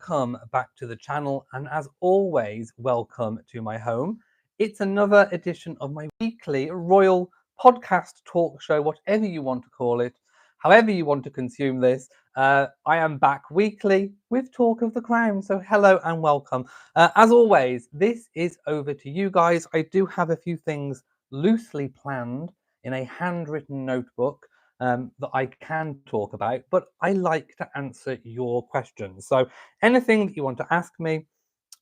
welcome back to the channel, and as always, welcome to my home. It's another edition of my weekly royal podcast talk show, whatever you want to call it, however you want to consume this. I am back weekly with Talk of the Crown, so hello and welcome. As always, this is over to you guys. I do have a few things loosely planned in a handwritten notebook that I can talk about, but I like to answer your questions. So anything that you want to ask me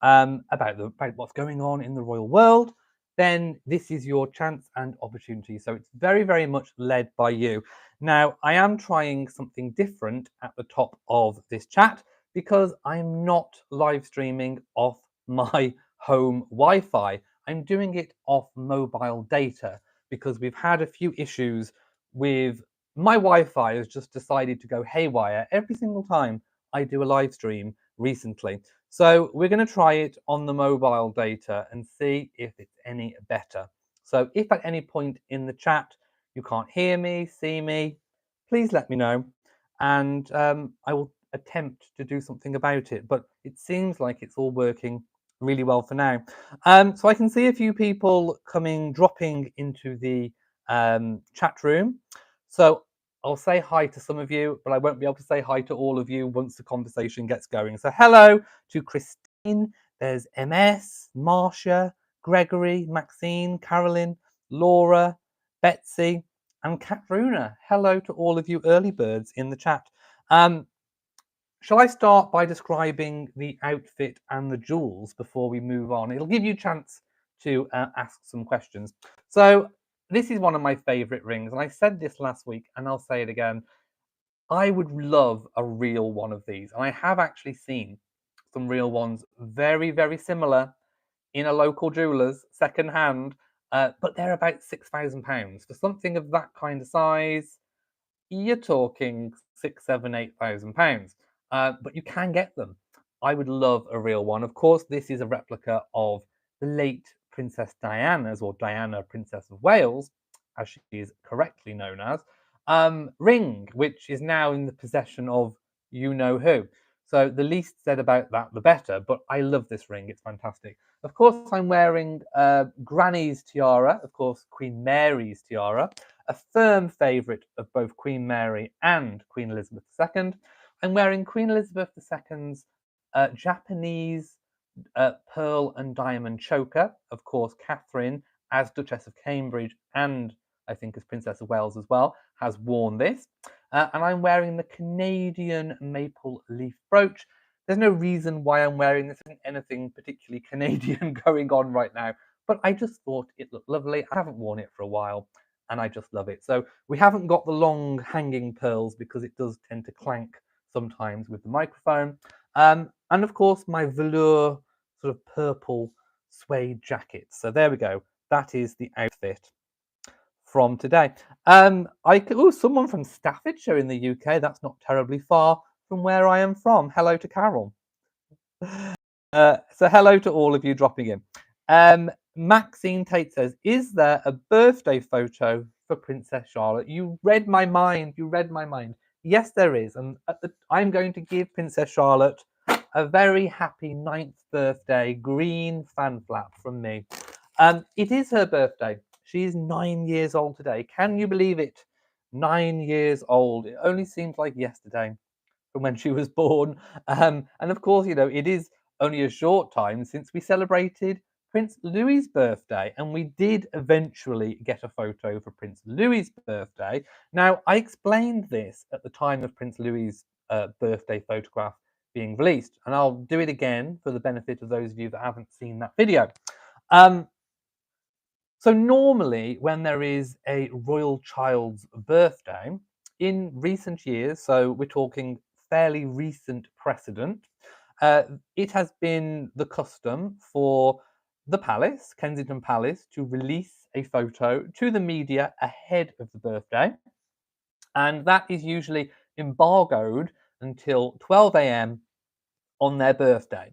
about what's going on in the royal world, then this is your chance and opportunity. So it's very, very much led by you. Now, I am trying something different at the top of this chat because I'm not live streaming off my home Wi-Fi. I'm doing it off mobile data because we've had a few issues with my Wi-Fi has just decided to go haywire every single time I do a live stream recently. So we're going to try it on the mobile data and see if it's any better. So if at any point in the chat you can't hear me, see me, please let me know, and I will attempt to do something about it. But it seems like it's all working really well for now. So I can see a few people dropping into the chat room. So I'll say hi to some of you, but I won't be able to say hi to all of you once the conversation gets going. So hello to Christine, there's MS, Marcia, Gregory, Maxine, Carolyn, Laura, Betsy, and Katruna. Hello to all of you early birds in the chat. Shall I start by describing the outfit and the jewels before we move on? It'll give you a chance to ask some questions. So this is one of my favorite rings, and I said this last week and I'll say it again. I would love a real one of these, and I have actually seen some real ones very, very similar in a local jeweller's second hand, but they're about £6,000 for something of that kind of size. You're talking £6,000, £7,000, £8,000, but you can get them. I would love a real one. Of course, this is a replica of the late Princess Diana's, or Diana, Princess of Wales, as she is correctly known as, ring, which is now in the possession of you know who. So the least said about that, the better. But I love this ring. It's fantastic. Of course, I'm wearing Granny's tiara, of course, Queen Mary's tiara, a firm favourite of both Queen Mary and Queen Elizabeth II. I'm wearing Queen Elizabeth II's Japanese pearl and diamond choker. Of course, Catherine, as Duchess of Cambridge and I think as Princess of Wales as well, has worn this. And I'm wearing the Canadian maple leaf brooch. There's no reason why I'm wearing this. Isn't anything particularly Canadian going on right now, but I just thought it looked lovely. I haven't worn it for a while, and I just love it. So we haven't got the long hanging pearls because it does tend to clank sometimes with the microphone. And of course, my velour sort of purple suede jacket. So there we go. That is the outfit from today. Someone from Staffordshire in the UK. That's not terribly far from where I am from. Hello to Carol. So hello to all of you dropping in. Maxine Tate says, is there a birthday photo for Princess Charlotte? You read my mind. You read my mind. Yes, there is. And I'm going to give Princess Charlotte a very happy 9th birthday green fan flap from me. It is her birthday. She's 9 years old today. Can you believe it? 9 years old. It only seems like yesterday from when she was born. And of course, it is only a short time since we celebrated Prince Louis's birthday, and we did eventually get a photo for Prince Louis's birthday. Now, I explained this at the time of Prince Louis's birthday photograph being released, and I'll do it again for the benefit of those of you that haven't seen that video. So normally when there is a royal child's birthday, in recent years, so we're talking fairly recent precedent, it has been the custom for the palace, Kensington Palace, to release a photo to the media ahead of the birthday. And that is usually embargoed until 12 a.m. on their birthday.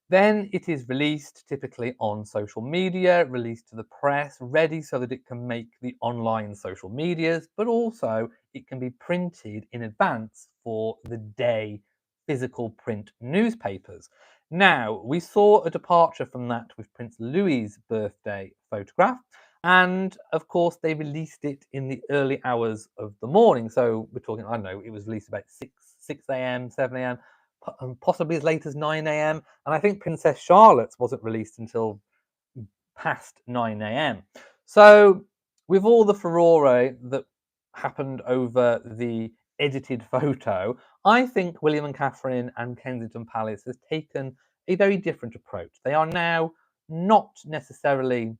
Then it is released typically on social media, released to the press, ready so that it can make the online social medias, but also it can be printed in advance for the day physical print newspapers. Now, we saw a departure from that with Prince Louis's birthday photograph, and of course, they released it in the early hours of the morning. So we're talking, I don't know, it was released about 6 a.m., 7 a.m., possibly as late as 9 a.m. And I think Princess Charlotte's wasn't released until past 9 a.m. So, with all the furore that happened over the edited photo, I think William and Catherine and Kensington Palace has taken a very different approach. They are now not necessarily,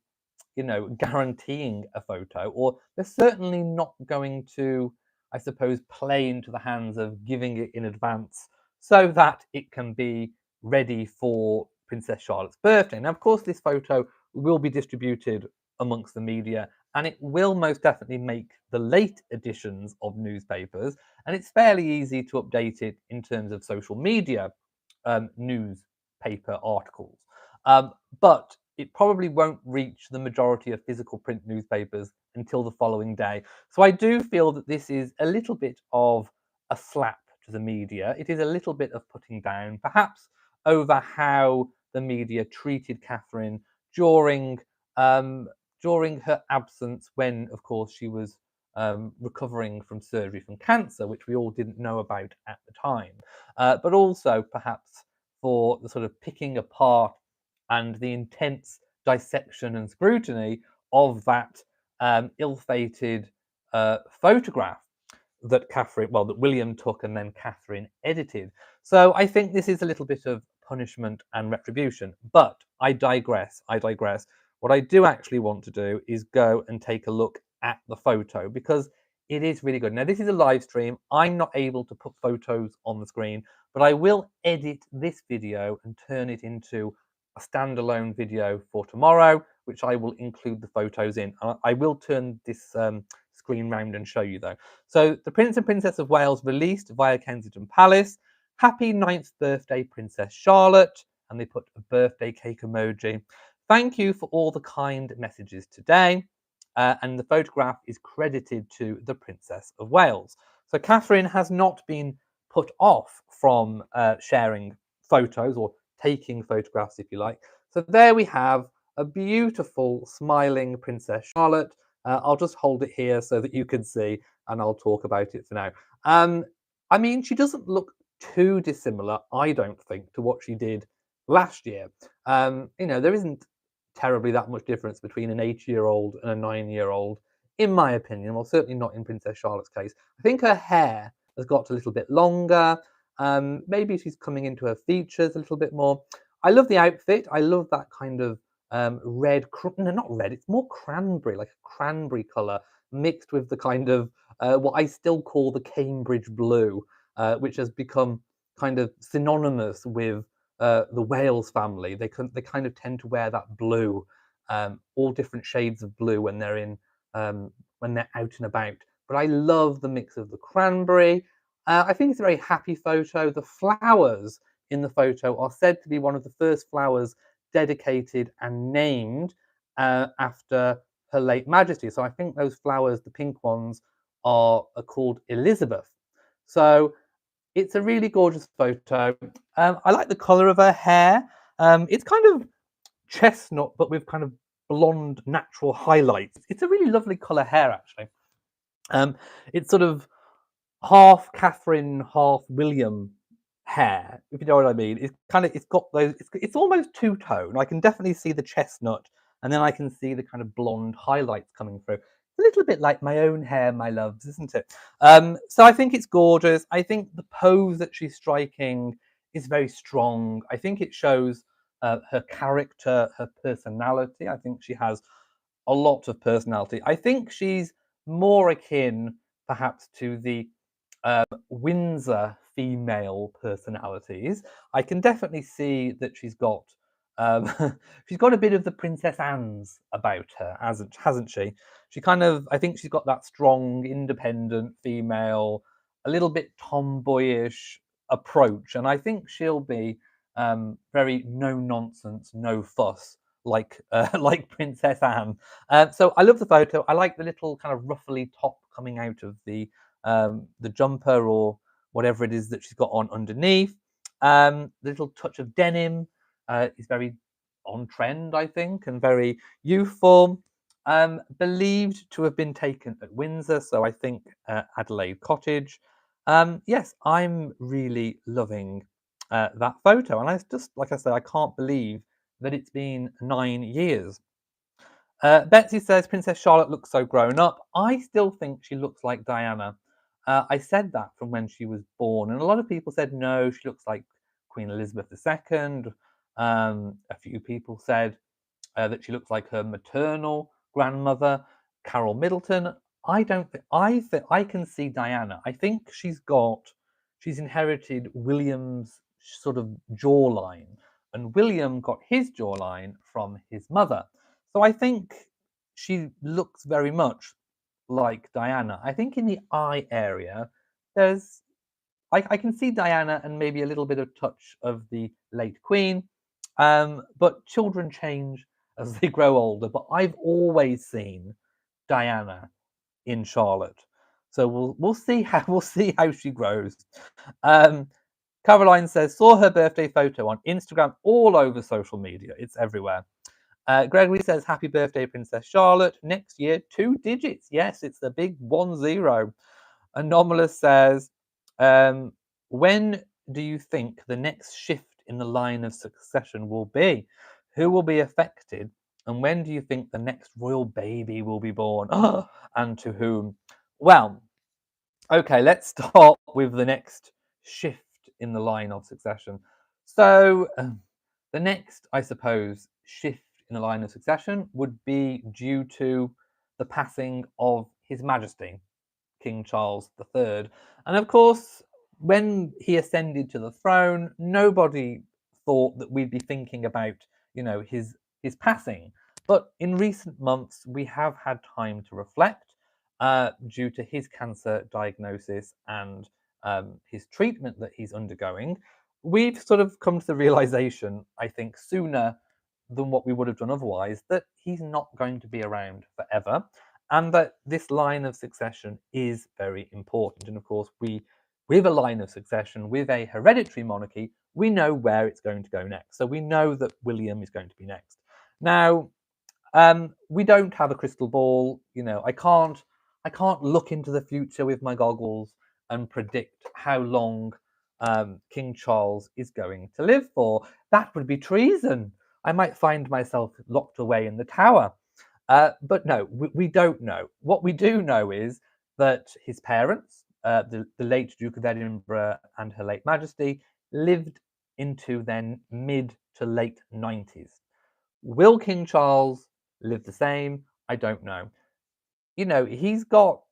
guaranteeing a photo, or they're certainly not going to, I suppose, play into the hands of giving it in advance so that it can be ready for Princess Charlotte's birthday. Now, of course, this photo will be distributed amongst the media, and it will most definitely make the late editions of newspapers, and it's fairly easy to update it in terms of social media newspaper articles. But it probably won't reach the majority of physical print newspapers until the following day. So I do feel that this is a little bit of a slap to the media. It is a little bit of putting down, perhaps over how the media treated Catherine during during her absence, when, of course, she was recovering from surgery from cancer, which we all didn't know about at the time. But also, perhaps, for the sort of picking apart and the intense dissection and scrutiny of that ill-fated photograph that William took and then Catherine edited. So I think this is a little bit of punishment and retribution. But I digress. What I do actually want to do is go and take a look at the photo, because it is really good. Now, this is a live stream. I'm not able to put photos on the screen, but I will edit this video and turn it into a standalone video for tomorrow, which I will include the photos in. I will turn this screen round and show you, though. So the Prince and Princess of Wales released via Kensington Palace. Happy 9th birthday, Princess Charlotte. And they put a birthday cake emoji. Thank you for all the kind messages today. And the photograph is credited to the Princess of Wales. So Catherine has not been put off from sharing photos, or taking photographs, if you like. So there we have a beautiful, smiling Princess Charlotte. I'll just hold it here so that you can see, and I'll talk about it for now. I mean, she doesn't look too dissimilar, I don't think, to what she did last year. There isn't terribly that much difference between an 8-year-old and a 9-year-old, in my opinion. Well, certainly not in Princess Charlotte's case. I think her hair has got a little bit longer. Maybe she's coming into her features a little bit more. I love the outfit. I love that kind of red, no, not red, it's more cranberry, like a cranberry colour, mixed with the kind of what I still call the Cambridge blue, which has become kind of synonymous with the Wales family. They kind of tend to wear that blue, all different shades of blue when they're when they're out and about. But I love the mix of the cranberry. I think it's a very happy photo. The flowers in the photo are said to be one of the first flowers dedicated and named after Her late Majesty. So I think those flowers, the pink ones, are called Elizabeth. So it's a really gorgeous photo. I like the colour of her hair. It's kind of chestnut, but with kind of blonde natural highlights. It's a really lovely colour hair, actually. It's sort of half Catherine, half William hair, if you know what I mean. It's got those, it's almost two-tone. I can definitely see the chestnut, and then I can see the kind of blonde highlights coming through. A little bit like my own hair, my loves, isn't it? So I think it's gorgeous. I think the pose that she's striking is very strong. I think it shows her character, her personality. I think she has a lot of personality. I think she's more akin, perhaps, to the Windsor female personalities. I can definitely see that she's got she's got a bit of the Princess Anne's about her, hasn't she? She kind of, I think she's got that strong, independent female, a little bit tomboyish approach, and I think she'll be very no nonsense, no fuss, like like Princess Anne. So I love the photo. I like the little kind of ruffly top coming out of the jumper, or whatever it is that she's got on underneath. The little touch of denim is very on trend, I think, and very youthful. Believed to have been taken at Windsor, so I think Adelaide Cottage. Yes, I'm really loving that photo, and I just, like I said, I can't believe that it's been 9 years. Betsy says Princess Charlotte looks so grown up. I still think she looks like Diana. I said that from when she was born, and a lot of people said no, she looks like Queen Elizabeth II. A few people said that she looks like her maternal grandmother, Carol Middleton. I don't think I can see Diana. I think she's inherited William's sort of jawline, and William got his jawline from his mother. So I think she looks very much like Diana. I think in the eye area, there's I can see Diana and maybe a little bit of touch of the late Queen. But children change as they grow older. But I've always seen Diana in Charlotte. So we'll see how she grows. Um, Caroline says saw her birthday photo on Instagram all over social media. It's everywhere. Gregory says happy birthday, Princess Charlotte. Next year, 2 digits. Yes, it's the big 10. Anomalous says, when do you think the next shift in the line of succession will be? Who will be affected? And when do you think the next royal baby will be born? And to whom? Well, okay, let's start with the next shift in the line of succession. So, the next, I suppose, shift in the line of succession would be due to the passing of His Majesty, King Charles III. And of course, when he ascended to the throne, nobody thought that we'd be thinking about, his passing. But in recent months, we have had time to reflect due to his cancer diagnosis and his treatment that he's undergoing. We've sort of come to the realization, I think, sooner than what we would have done otherwise, that he's not going to be around forever, and that this line of succession is very important. And of course, with a line of succession, with a hereditary monarchy, we know where it's going to go next. So we know that William is going to be next. Now, we don't have a crystal ball. I can't look into the future with my goggles and predict how long King Charles is going to live for. That would be treason. I might find myself locked away in the tower. But no, we don't know. What we do know is that his parents, the late Duke of Edinburgh and Her late Majesty, lived into their mid to late 90s. Will King Charles live the same? I don't know. He's got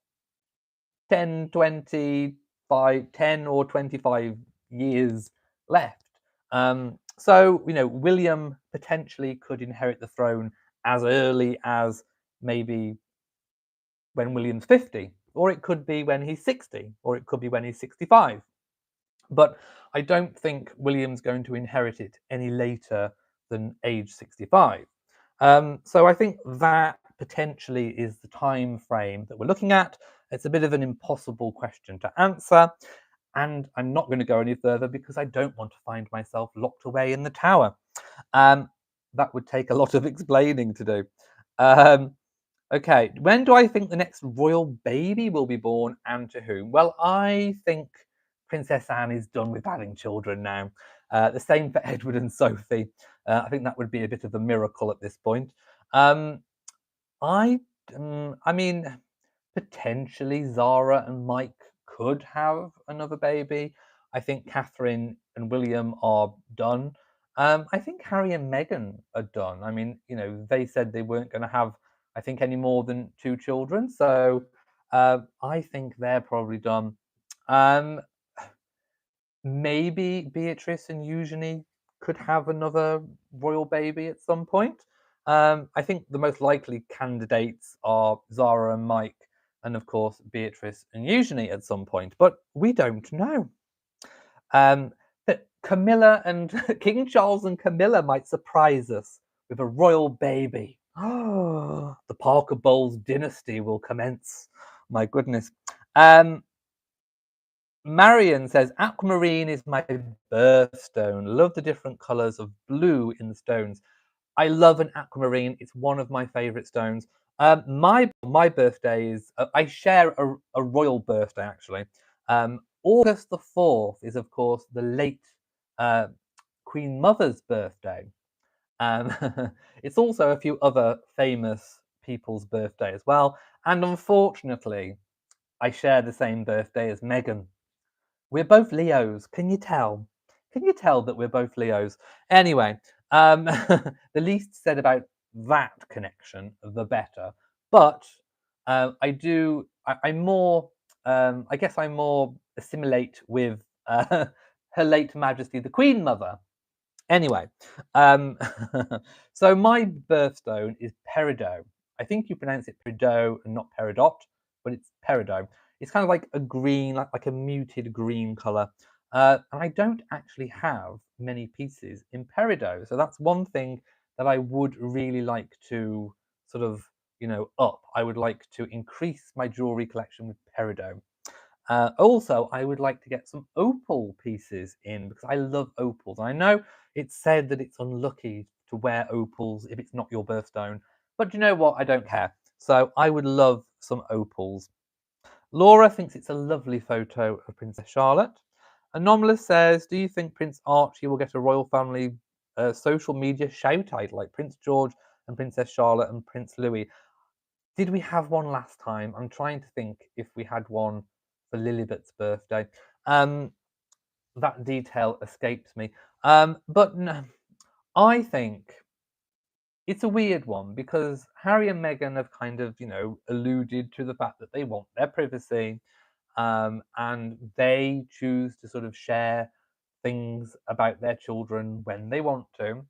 10, 25, 10 or 25 years left. So, William potentially could inherit the throne as early as maybe when William's 50, or it could be when he's 60, or it could be when he's 65. But I don't think William's going to inherit it any later than age 65. So I think that potentially is the time frame that we're looking at. It's a bit of an impossible question to answer, and I'm not going to go any further because I don't want to find myself locked away in the tower. That would take a lot of explaining to do. Okay, when do I think the next royal baby will be born, and to whom? Well, I think Princess Anne is done with having children now. The same for Edward and Sophie. I think that would be a bit of a miracle at this point. I mean, potentially Zara and Mike could have another baby. I think Catherine and William are done. I think Harry and Meghan are done. I mean, they said they weren't going to have, I think, any more than 2 children. So I think they're probably done. Maybe Beatrice and Eugenie could have another royal baby at some point. I think the most likely candidates are Zara and Mike, and of course Beatrice and Eugenie at some point, but we don't know. But Camilla and King Charles and Camilla might surprise us with a royal baby. Oh, the Parker Bowles dynasty will commence. My goodness. Marion says, aquamarine is my birthstone. Love the different colours of blue in the stones. I love an aquamarine. It's one of my favourite stones. My birthday is, I share a royal birthday, actually. August the 4th is, of course, the late uh, Queen Mother's birthday. Um, it's also a few other famous people's birthday as well. And unfortunately, I share the same birthday as Meghan. We're both Leos. Can you tell? Can you tell that we're both Leos? Anyway, the least said about that connection, the better. But I do. I'm more. I guess I more assimilate with Her late Majesty the Queen Mother. Anyway, um, so my birthstone is peridot. I think you pronounce it peridot and not peridot, but it's peridot. It's kind of like a green, like a muted green color. And I don't actually have many pieces in peridot. So that's one thing that I would really like to sort of, up. I would like to increase my jewelry collection with peridot. Also, I would like to get some opal pieces in because I love opals. I know it's said that it's unlucky to wear opals if it's not your birthstone, but you know what? I don't care. So I would love some opals. Laura thinks it's a lovely photo of Princess Charlotte. Anomalous says, do you think Prince Archie will get a royal family social media shout out like Prince George and Princess Charlotte and Prince Louis? Did we have one last time? I'm trying to think if we had one for Lilibet's birthday. That detail escapes me. But no, I think it's a weird one because Harry and Meghan have kind of, alluded to the fact that they want their privacy, and they choose to sort of share things about their children when they want to.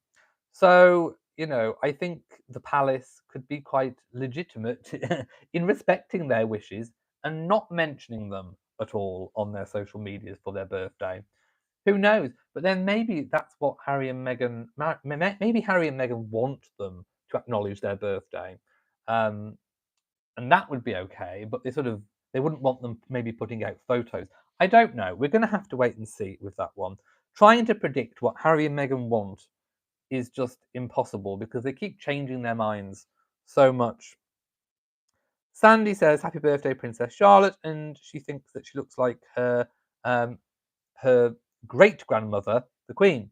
So, I think the palace could be quite legitimate in respecting their wishes and not mentioning them at all on their social medias for their birthday. Who knows? But then maybe that's what Harry and Meghan, maybe Harry and Meghan want them to acknowledge their birthday. Um, and that would be okay, but they wouldn't want them maybe putting out photos. I don't know. We're going to have to wait and see with that one. Trying to predict what Harry and Meghan want is just impossible because they keep changing their minds so much. Sandy says, "Happy birthday, Princess Charlotte," and she thinks that she looks like her great grandmother, the Queen.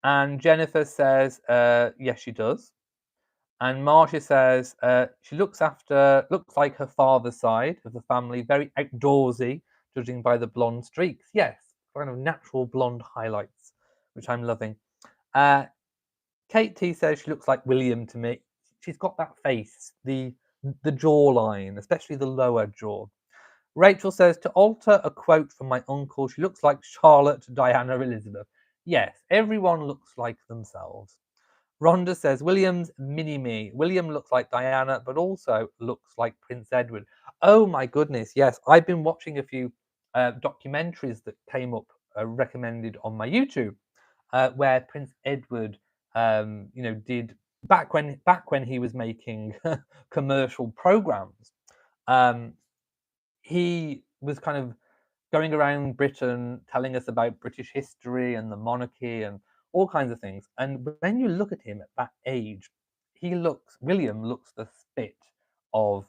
And Jennifer says, "Yes, she does." And Marcia says she looks like her father's side of the family, very outdoorsy, judging by the blonde streaks. Yes, kind of natural blonde highlights, which I'm loving. Kate T says she looks like William to me. She's got that face, the jawline, especially the lower jaw. Rachel says, to alter a quote from my uncle, she looks like Charlotte Diana Elizabeth. Yes, everyone looks like themselves. Rhonda says, William's mini-me. William looks like Diana, but also looks like Prince Edward. Oh my goodness, yes. I've been watching a few documentaries that came up recommended on my YouTube, where Prince Edward, did back when he was making commercial programs. He was kind of going around Britain telling us about British history and the monarchy and all kinds of things. And when you look at him at that age, William looks the spit of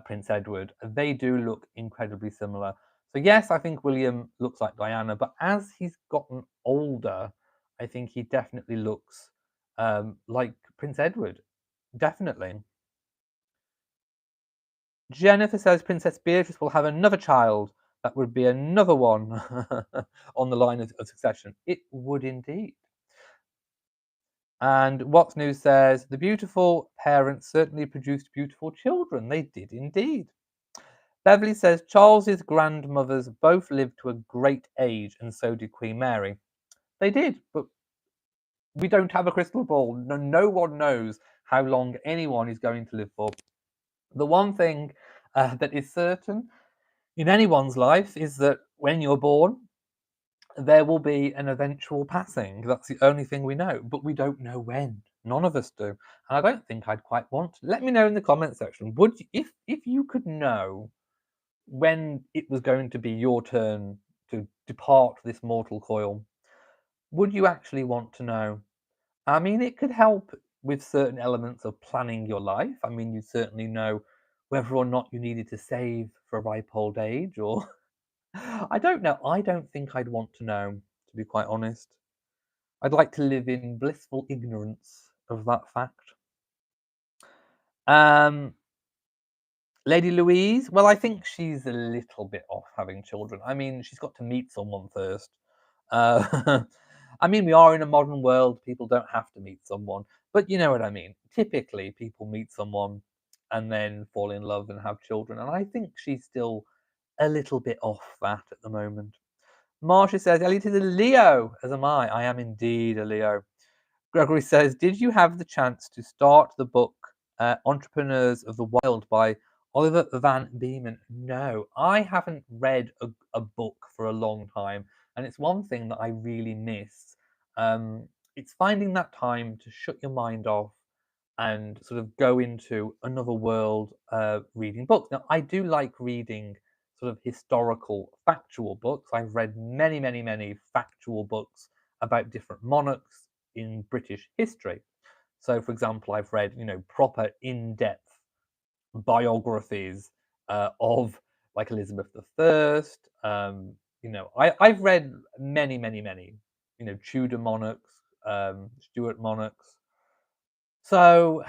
Prince Edward. They do look incredibly similar. So yes, I think William looks like Diana, but as he's gotten older, I think he definitely looks like Prince Edward. Definitely. Jennifer says Princess Beatrice will have another child. That would be another one on the line of succession. It would indeed. And What's News says the beautiful parents certainly produced beautiful children. They did indeed. Beverly says Charles's grandmothers both lived to a great age, and so did Queen Mary. They did, but we don't have a crystal ball. No one knows how long anyone is going to live for. The one thing that is certain in anyone's life is that when you're born, there will be an eventual passing. That's the only thing we know, but we don't know when. None of us do, and I don't think I'd quite want to. Let me know in the comment section. Would you, if you could know when it was going to be your turn to depart this mortal coil, would you actually want to know? I mean, it could help with certain elements of planning your life. I mean, you certainly know whether or not you needed to save for a ripe old age, or I don't know. I don't think I'd want to know, to be quite honest. I'd like to live in blissful ignorance of that fact. Um, Lady Louise, well, I think she's a little bit off having children. I mean, she's got to meet someone first. I mean, we are in a modern world. People don't have to meet someone, but you know what I mean. Typically, people meet someone and then fall in love and have children. And I think she's still a little bit off that at the moment. Marcia says, Elliot is a Leo, as am I. I am indeed a Leo. Gregory says, did you have the chance to start the book Entrepreneurs of the Wild by Oliver Van Beeman? No, I haven't read a book for a long time, and it's one thing that I really miss. It's finding that time to shut your mind off and sort of go into another world reading books. Now, I do like reading sort of historical, factual books. I've read many, many, many factual books about different monarchs in British history. So, for example, I've read, proper in-depth biographies of like Elizabeth I. I've read many, many, many, Tudor monarchs, Stuart monarchs. So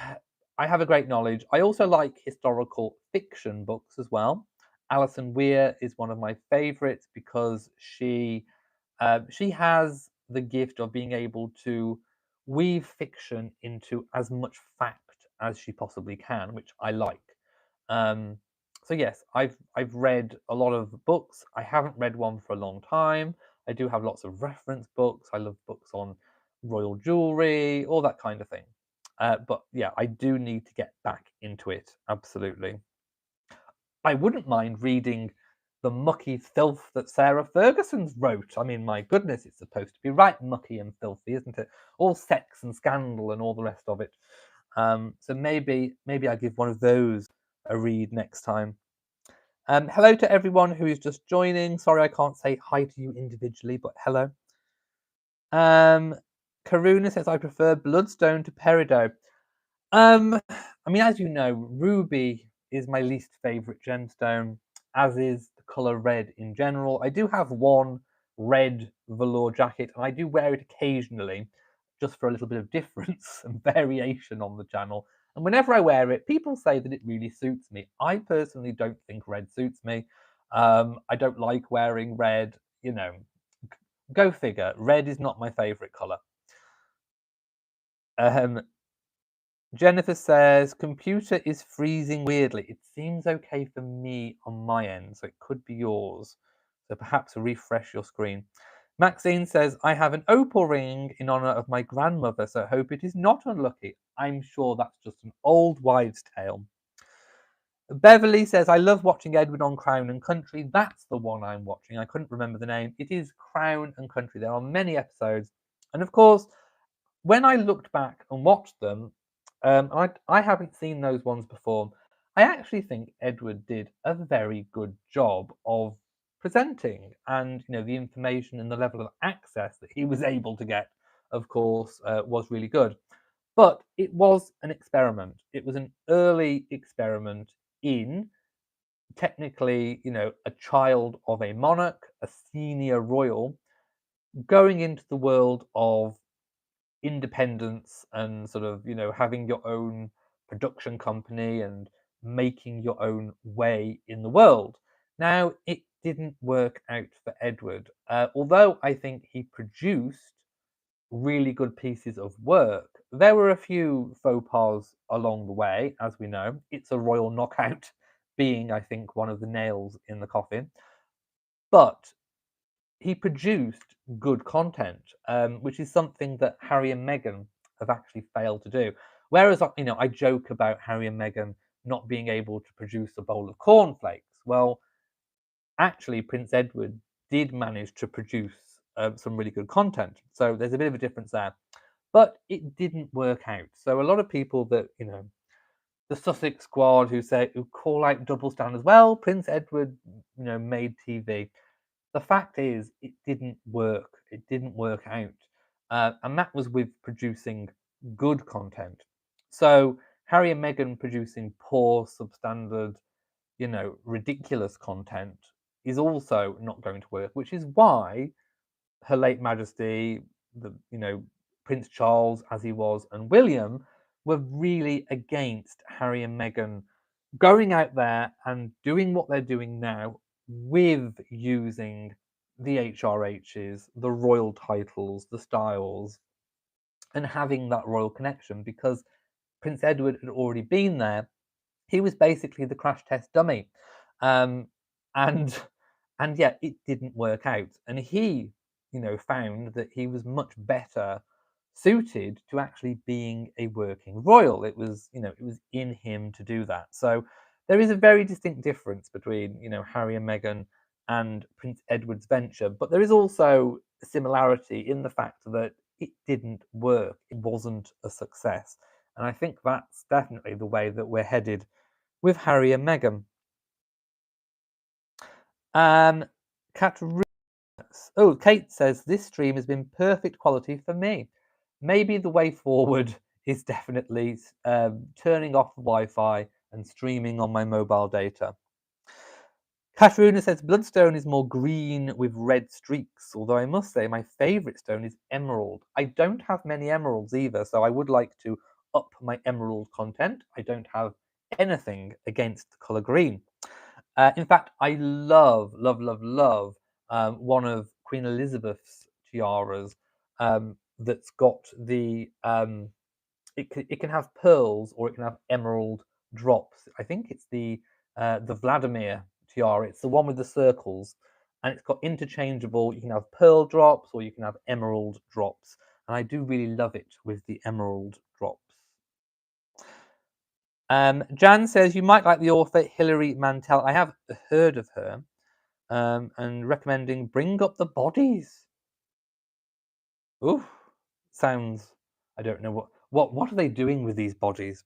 I have a great knowledge. I also like historical fiction books as well. Alison Weir is one of my favorites because she has the gift of being able to weave fiction into as much fact as she possibly can, which I like. Um, so yes, I've read a lot of books. I haven't read one for a long time. I do have lots of reference books. I love books on royal jewelry, all that kind of thing. But yeah, I do need to get back into it. Absolutely. I wouldn't mind reading the mucky filth that Sarah Ferguson's wrote. I mean, my goodness, it's supposed to be right mucky and filthy, isn't it? All sex and scandal and all the rest of it. So maybe I give one of those a read next time. Hello to everyone who is just joining. Sorry I can't say hi to you individually, but hello. Karuna says I prefer Bloodstone to Peridot. I mean, as you know, ruby is my least favorite gemstone, as is the color red in general. I do have one red velour jacket, and I do wear it occasionally, just for a little bit of difference and variation on the channel. And whenever I wear it, people say that it really suits me. I personally don't think red suits me. I don't like wearing red. Go figure. Red is not my favorite color. Jennifer says, computer is freezing weirdly. It seems okay for me on my end, so it could be yours. So perhaps refresh your screen. Maxine says, I have an opal ring in honor of my grandmother, so I hope it is not unlucky. I'm sure that's just an old wives' tale. Beverly says, I love watching Edward on Crown and Country. That's the one I'm watching. I couldn't remember the name. It is Crown and Country. There are many episodes. And of course, when I looked back and watched them, I haven't seen those ones before. I actually think Edward did a very good job of presenting, and the information and the level of access that he was able to get, of course, was really good. But it was an experiment. It was an early experiment in technically, a child of a monarch, a senior royal, going into the world of independence and sort of having your own production company and making your own way in the world. Now it didn't work out for Edward, although I think he produced really good pieces of work. There were a few faux pas along the way, as we know. It's a royal knockout being, I think, one of the nails in the coffin, but he produced good content, which is something that Harry and Meghan have actually failed to do. Whereas, I joke about Harry and Meghan not being able to produce a bowl of cornflakes. Well, actually, Prince Edward did manage to produce some really good content. So there's a bit of a difference there. But it didn't work out. So a lot of people that, the Sussex squad who call out double standards. Well, Prince Edward, made TV. The fact is, it didn't work. It didn't work out, and that was with producing good content. So Harry and Meghan producing poor, substandard, ridiculous content is also not going to work. Which is why Her late Majesty, Prince Charles as he was, and William were really against Harry and Meghan going out there and doing what they're doing now with using the HRHs, the royal titles, the styles, and having that royal connection because Prince Edward had already been there. He was basically the crash test dummy. Um, and and yet it didn't work out. And he, found that he was much better suited to actually being a working royal. It was in him to do that. So there is a very distinct difference between, Harry and Meghan and Prince Edward's venture, but there is also a similarity in the fact that it didn't work. It wasn't a success. And I think that's definitely the way that we're headed with Harry and Meghan. Kate says this stream has been perfect quality for me. Maybe the way forward is definitely turning off the Wi-Fi and streaming on my mobile data. Katarina says bloodstone is more green with red streaks, although I must say my favourite stone is emerald. I don't have many emeralds either, so I would like to up my emerald content. I don't have anything against the colour green. In fact, I love, love, love, love one of Queen Elizabeth's tiaras that's got the it can have pearls or it can have emerald drops. I think it's the Vladimir tiara. It's the one with the circles, and it's got interchangeable. You can have pearl drops or you can have emerald drops, and I do really love it with the emerald drops. Jan says you might like the author Hilary Mantel. I have heard of her, and recommending Bring Up the Bodies. Ooh, sounds. I don't know what are they doing with these bodies.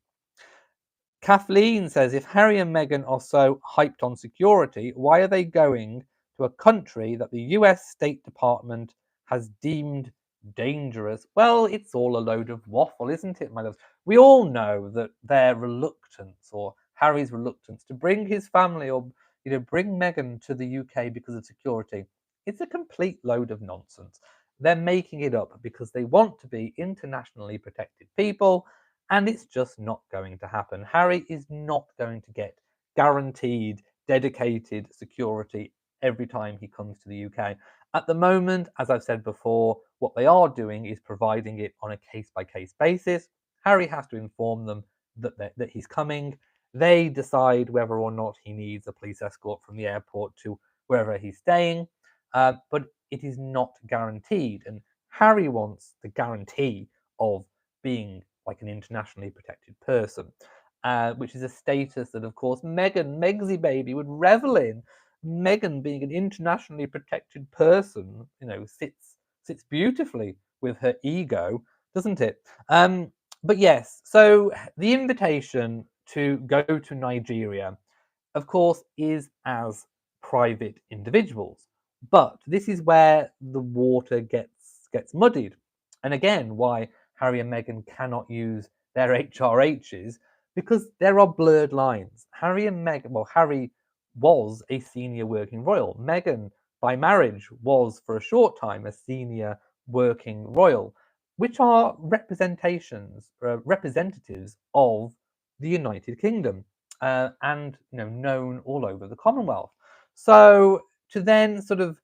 Kathleen says if Harry and Meghan are so hyped on security, why are they going to a country that the US State Department has deemed dangerous? Well, it's all a load of waffle, isn't it, my loves? We all know that their reluctance, or Harry's reluctance, to bring his family or bring Meghan to the UK because of security, it's a complete load of nonsense. They're making it up because they want to be internationally protected people, and it's just not going to happen. Harry is not going to get guaranteed, dedicated security every time he comes to the UK. At the moment, as I've said before, what they are doing is providing it on a case-by-case basis. Harry has to inform them that he's coming. They decide whether or not he needs a police escort from the airport to wherever he's staying, but it is not guaranteed. And Harry wants the guarantee of being like an internationally protected person, which is a status that, of course, Megsy baby, would revel in. Meghan being an internationally protected person, sits beautifully with her ego, doesn't it? But yes, so the invitation to go to Nigeria, of course, is as private individuals. But this is where the water gets muddied. And again, why Harry and Meghan cannot use their HRHs, because there are blurred lines. Harry was a senior working royal. Meghan, by marriage, was for a short time a senior working royal, which are representatives of the United Kingdom, and known all over the Commonwealth. So to then sort of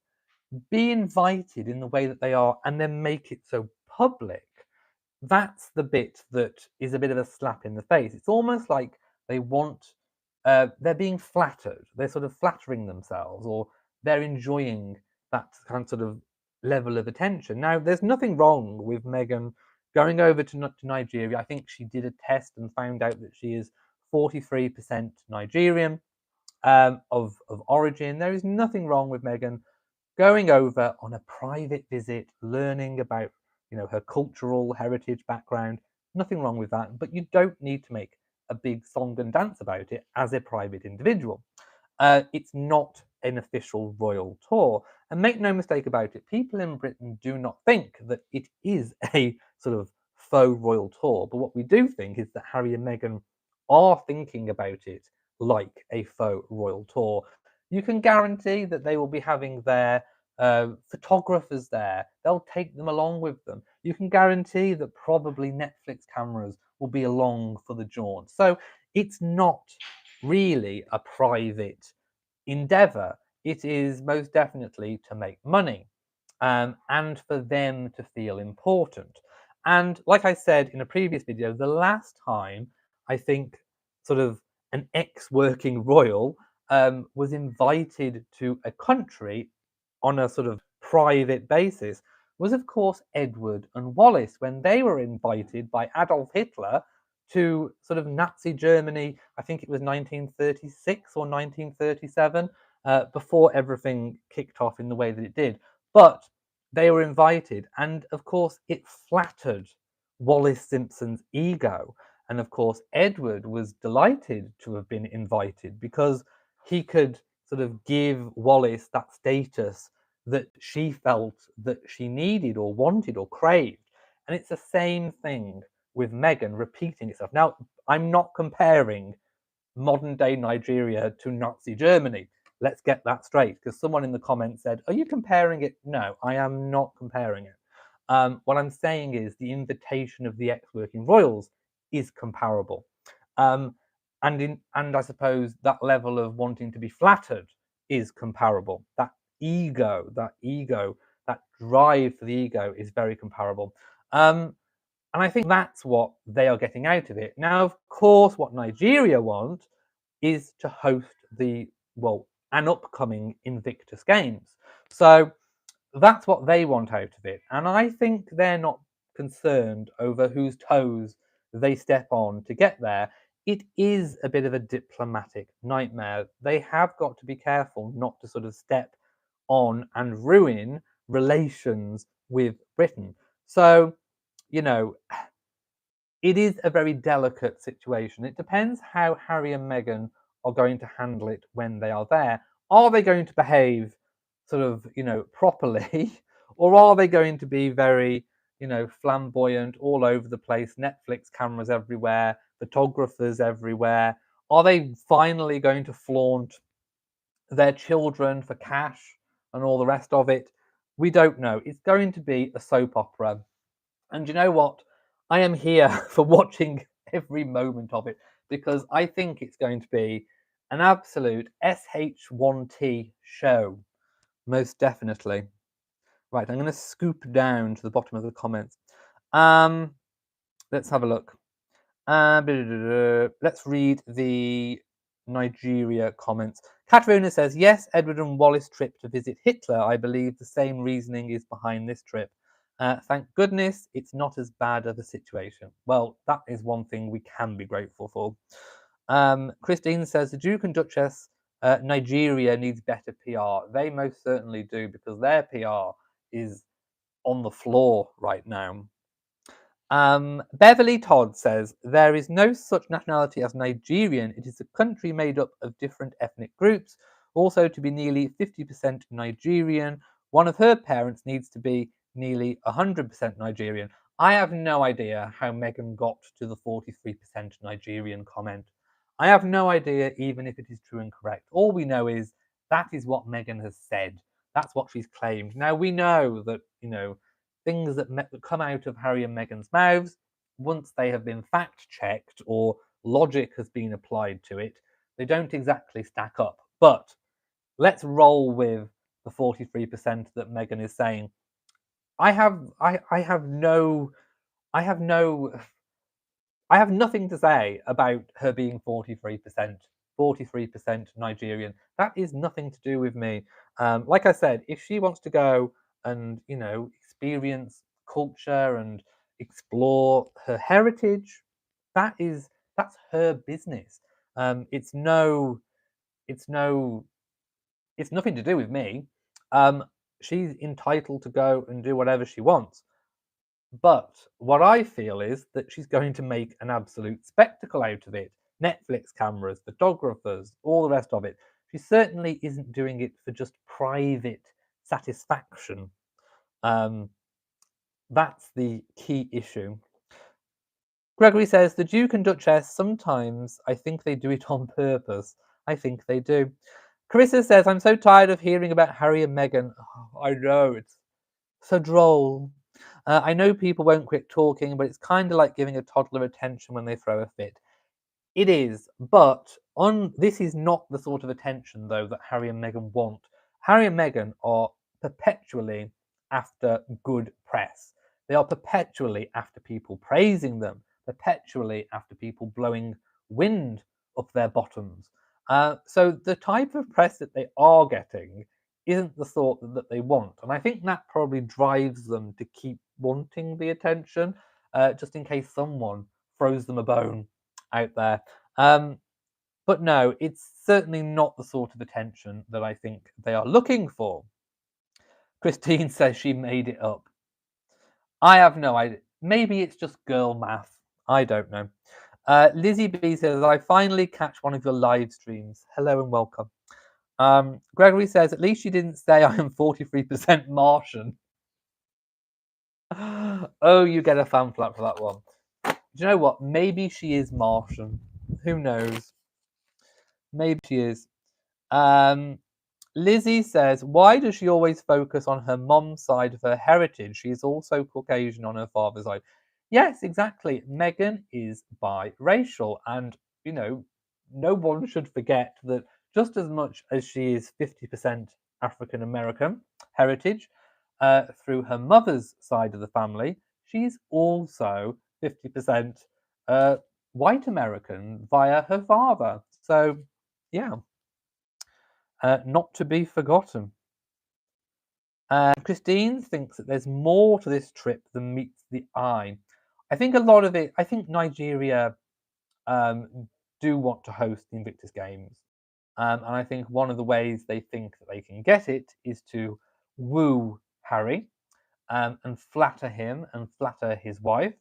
be invited in the way that they are and then make it so public, that's the bit that is a bit of a slap in the face. It's almost like they want, they're being flattered. They're sort of flattering themselves, or they're enjoying that kind of sort of level of attention. Now, there's nothing wrong with Meghan going over to Nigeria. I think she did a test and found out that she is 43% Nigerian, of origin. There is nothing wrong with Meghan going over on a private visit, learning about her cultural heritage background. Nothing wrong with that, but you don't need to make a big song and dance about it as a private individual. It's not an official royal tour. And make no mistake about it, people in Britain do not think that it is a sort of faux royal tour. But what we do think is that Harry and Meghan are thinking about it like a faux royal tour. You can guarantee that they will be having their photographers there. They'll take them along with them. You can guarantee that probably Netflix cameras will be along for the jaunt. So it's not really a private endeavor. It is most definitely to make money, and for them to feel important. And like I said in a previous video, the last time I think sort of an ex-working royal was invited to a country on a sort of private basis was, of course, Edward and Wallis when they were invited by Adolf Hitler to sort of Nazi Germany. I think it was 1936 or 1937, before everything kicked off in the way that it did. But they were invited, and of course, it flattered Wallis Simpson's ego. And of course, Edward was delighted to have been invited because he could sort of give Wallis that status that she felt that she needed or wanted or craved. And it's the same thing with Meghan repeating itself. Now, I'm not comparing modern day Nigeria to Nazi Germany. Let's get that straight, because someone in the comments said, "Are you comparing it?" No, I am not comparing it. What I'm saying is the invitation of the ex-working royals is comparable. Um, and I suppose that level of wanting to be flattered is comparable. That ego, that drive for the ego is very comparable. And I think that's what they are getting out of it. Now, of course, what Nigeria want is to host an upcoming Invictus Games. So that's what they want out of it. And I think they're not concerned over whose toes they step on to get there. It is a bit of a diplomatic nightmare. They have got to be careful not to sort of step on and ruin relations with Britain. So, you know, it is a very delicate situation. It depends how Harry and Meghan are going to handle it when they are there. Are they going to behave sort of, properly, or are they going to be very, flamboyant all over the place, Netflix cameras everywhere, photographers everywhere? Are they finally going to flaunt their children for cash and all the rest of it? We don't know. It's going to be a soap opera. And you know what? I am here for watching every moment of it because I think it's going to be an absolute SH1T show. Most definitely. Right, I'm going to scoop down to the bottom of the comments. Let's have a look. Let's read the Nigeria comments. Katarina says, yes, Edward and Wallis trip to visit Hitler. I believe the same reasoning is behind this trip. Thank goodness it's not as bad of a situation. Well, that is one thing we can be grateful for. Christine says, the Duke and Duchess, Nigeria needs better PR. They most certainly do, because their PR is on the floor right now. Beverly Todd says, there is no such nationality as Nigerian. It is a country made up of different ethnic groups. Also, to be nearly 50% Nigerian, one of her parents needs to be nearly 100% Nigerian. I have no idea how Meghan got to the 43% Nigerian comment. I have no idea even if it is true and correct. All we know is that is what Meghan has said. That's what she's claimed. Now, we know that, things that come out of Harry and Meghan's mouths, once they have been fact-checked or logic has been applied to it, they don't exactly stack up. But let's roll with the 43% that Meghan is saying. I have nothing to say about her being 43% Nigerian. That is nothing to do with me. Like I said, if she wants to go and, experience culture and explore her heritage, that's her business. It's nothing to do with me. She's entitled to go and do whatever she wants. But what I feel is that she's going to make an absolute spectacle out of it. Netflix cameras, photographers, all the rest of it. She certainly isn't doing it for just private satisfaction. Um, that's the key issue. Gregory says, the Duke and Duchess, sometimes I think they do it on purpose. I think they do. Carissa says, I'm so tired of hearing about Harry and Meghan. Oh, I know, it's so droll. I know people won't quit talking, but it's kind of like giving a toddler attention when they throw a fit. It is, but this is not the sort of attention, though, that Harry and Meghan want. Harry and Meghan are perpetually after good press. They are perpetually after people praising them, perpetually after people blowing wind up their bottoms. So the type of press that they are getting isn't the sort that they want. And I think that probably drives them to keep wanting the attention, just in case someone throws them a bone out there. But no, it's certainly not the sort of attention that I think they are looking for. Christine says she made it up. I have no idea. Maybe it's just girl math. I don't know. Lizzie B says, I finally catch one of your live streams. Hello and welcome. Gregory says, at least you didn't say I am 43% Martian. Oh, you get a fan flap for that one. Do you know what? Maybe she is Martian. Who knows? Maybe she is. Lizzie says, why does she always focus on her mom's side of her heritage? She is also Caucasian on her father's side. Yes, exactly. Meghan is biracial, and no one should forget that just as much as she is 50% African American heritage through her mother's side of the family, she's also 50% white American via her father. So, yeah. Not to be forgotten. Christine thinks that there's more to this trip than meets the eye. I think a lot of it, I think Nigeria do want to host the Invictus Games. And I think one of the ways they think that they can get it is to woo Harry and flatter him and flatter his wife,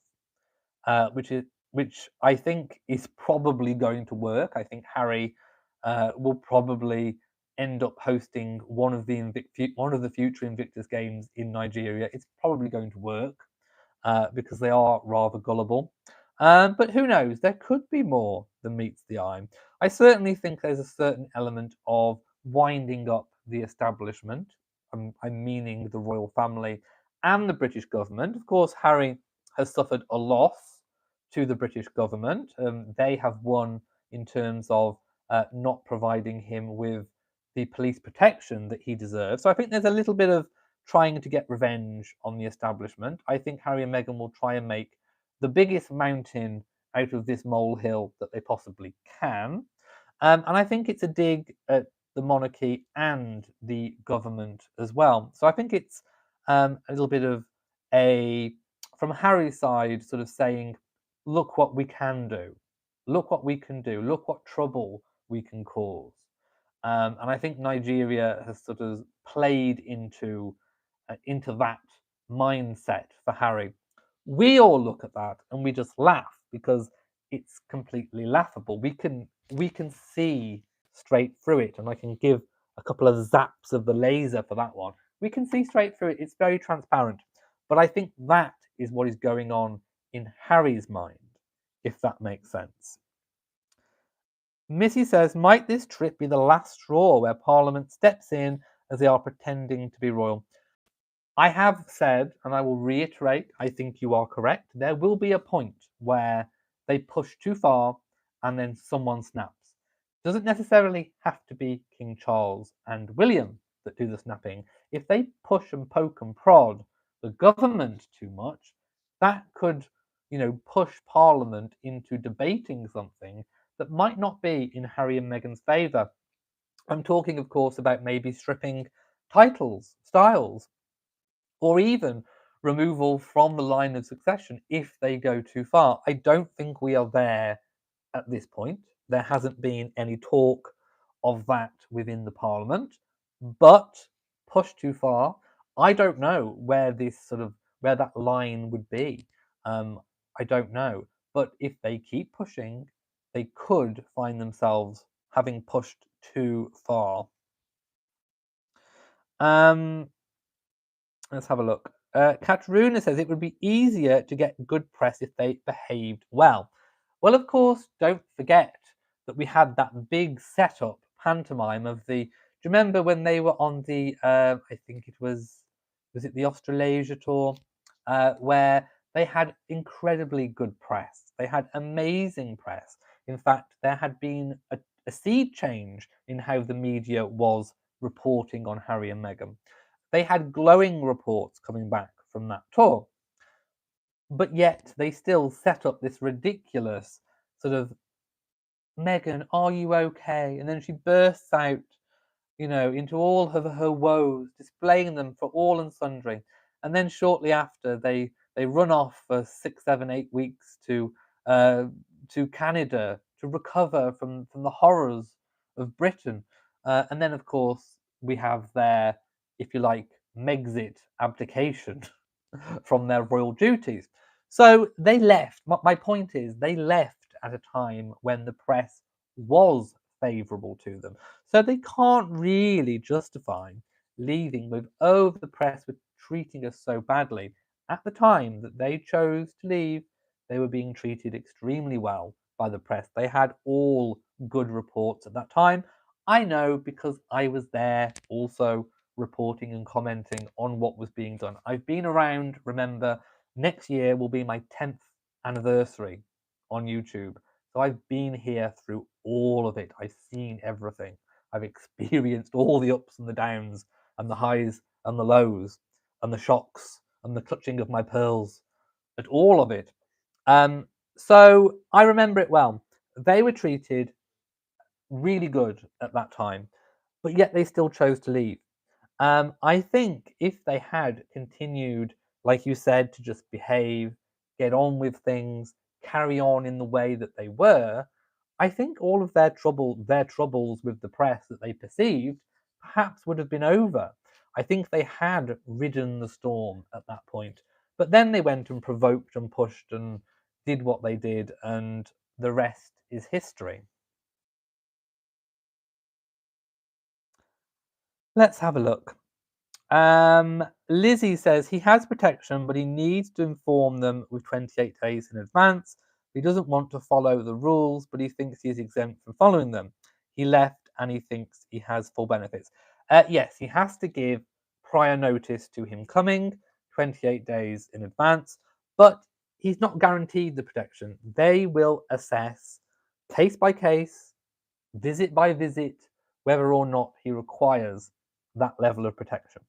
which I think is probably going to work. I think Harry will probably end up hosting one of the future Invictus Games in Nigeria. It's probably going to work because they are rather gullible. But who knows? There could be more than meets the eye. I certainly think there's a certain element of winding up the establishment. I'm meaning the royal family and the British government. Of course, Harry has suffered a loss to the British government. They have won in terms of not providing him with the police protection that he deserves. So I think there's a little bit of trying to get revenge on the establishment. I think Harry and Meghan will try and make the biggest mountain out of this molehill that they possibly can. And I think it's a dig at the monarchy and the government as well. So I think it's a little bit of from Harry's side, sort of saying, look what we can do. Look what we can do. Look what trouble we can cause. And I think Nigeria has sort of played into that mindset for Harry. We all look at that and we just laugh because it's completely laughable. We can see straight through it, and I can give a couple of zaps of the laser for that one. We can see straight through it. It's very transparent. But I think that is what is going on in Harry's mind, if that makes sense. Missy says, might this trip be the last straw where Parliament steps in as they are pretending to be royal? I have said, and I will reiterate, I think you are correct. There will be a point where they push too far and then someone snaps. Doesn't necessarily have to be King Charles and William that do the snapping. If they push and poke and prod the government too much, that could, push Parliament into debating something that might not be in Harry and Meghan's favour. I'm talking, of course, about maybe stripping titles, styles, or even removal from the line of succession if they go too far. I don't think we are there at this point. There hasn't been any talk of that within the Parliament, but push too far. I don't know where this sort of where that line would be. I don't know. But if they keep pushing, they could find themselves having pushed too far. Let's have a look. Katruna says it would be easier to get good press if they behaved well. Well, of course, don't forget that we had that big setup pantomime of the. Do you remember when they were on the? I think it was it the Australasia tour, where they had incredibly good press. They had amazing press. In fact, there had been a sea change in how the media was reporting on Harry and Meghan. They had glowing reports coming back from that tour, but yet they still set up this ridiculous sort of Meghan, are you okay? And then she bursts out, into all of her woes, displaying them for all and sundry. And then shortly after, they run off for 6, 7, 8 weeks uh, to Canada to recover from the horrors of Britain. And then, of course, we have their, if you like, Megxit abdication from their royal duties. So they left. My point is, they left at a time when the press was favourable to them. So they can't really justify leaving with, oh, the press were treating us so badly. At the time that they chose to leave, they were being treated extremely well by the press. They had all good reports at that time. I know because I was there also reporting and commenting on what was being done. I've been around, remember, next year will be my 10th anniversary on YouTube. So I've been here through all of it. I've seen everything. I've experienced all the ups and the downs and the highs and the lows and the shocks and the clutching of my pearls at all of it. So I remember it well. They were treated really good at that time, but yet they still chose to leave. I think if they had continued, like you said, to just behave, get on with things, carry on in the way that they were, I think all of their troubles with the press that they perceived, perhaps would have been over. I think they had ridden the storm at that point. But then they went and provoked and pushed and did what they did, and the rest is history. Let's have a look. Lizzie says he has protection, but he needs to inform them with 28 days in advance. He doesn't want to follow the rules, but he thinks he is exempt from following them. He left and he thinks he has full benefits. Yes, he has to give prior notice to him coming, 28 days in advance, but he's not guaranteed the protection. They will assess case by case, visit by visit, whether or not he requires that level of protection.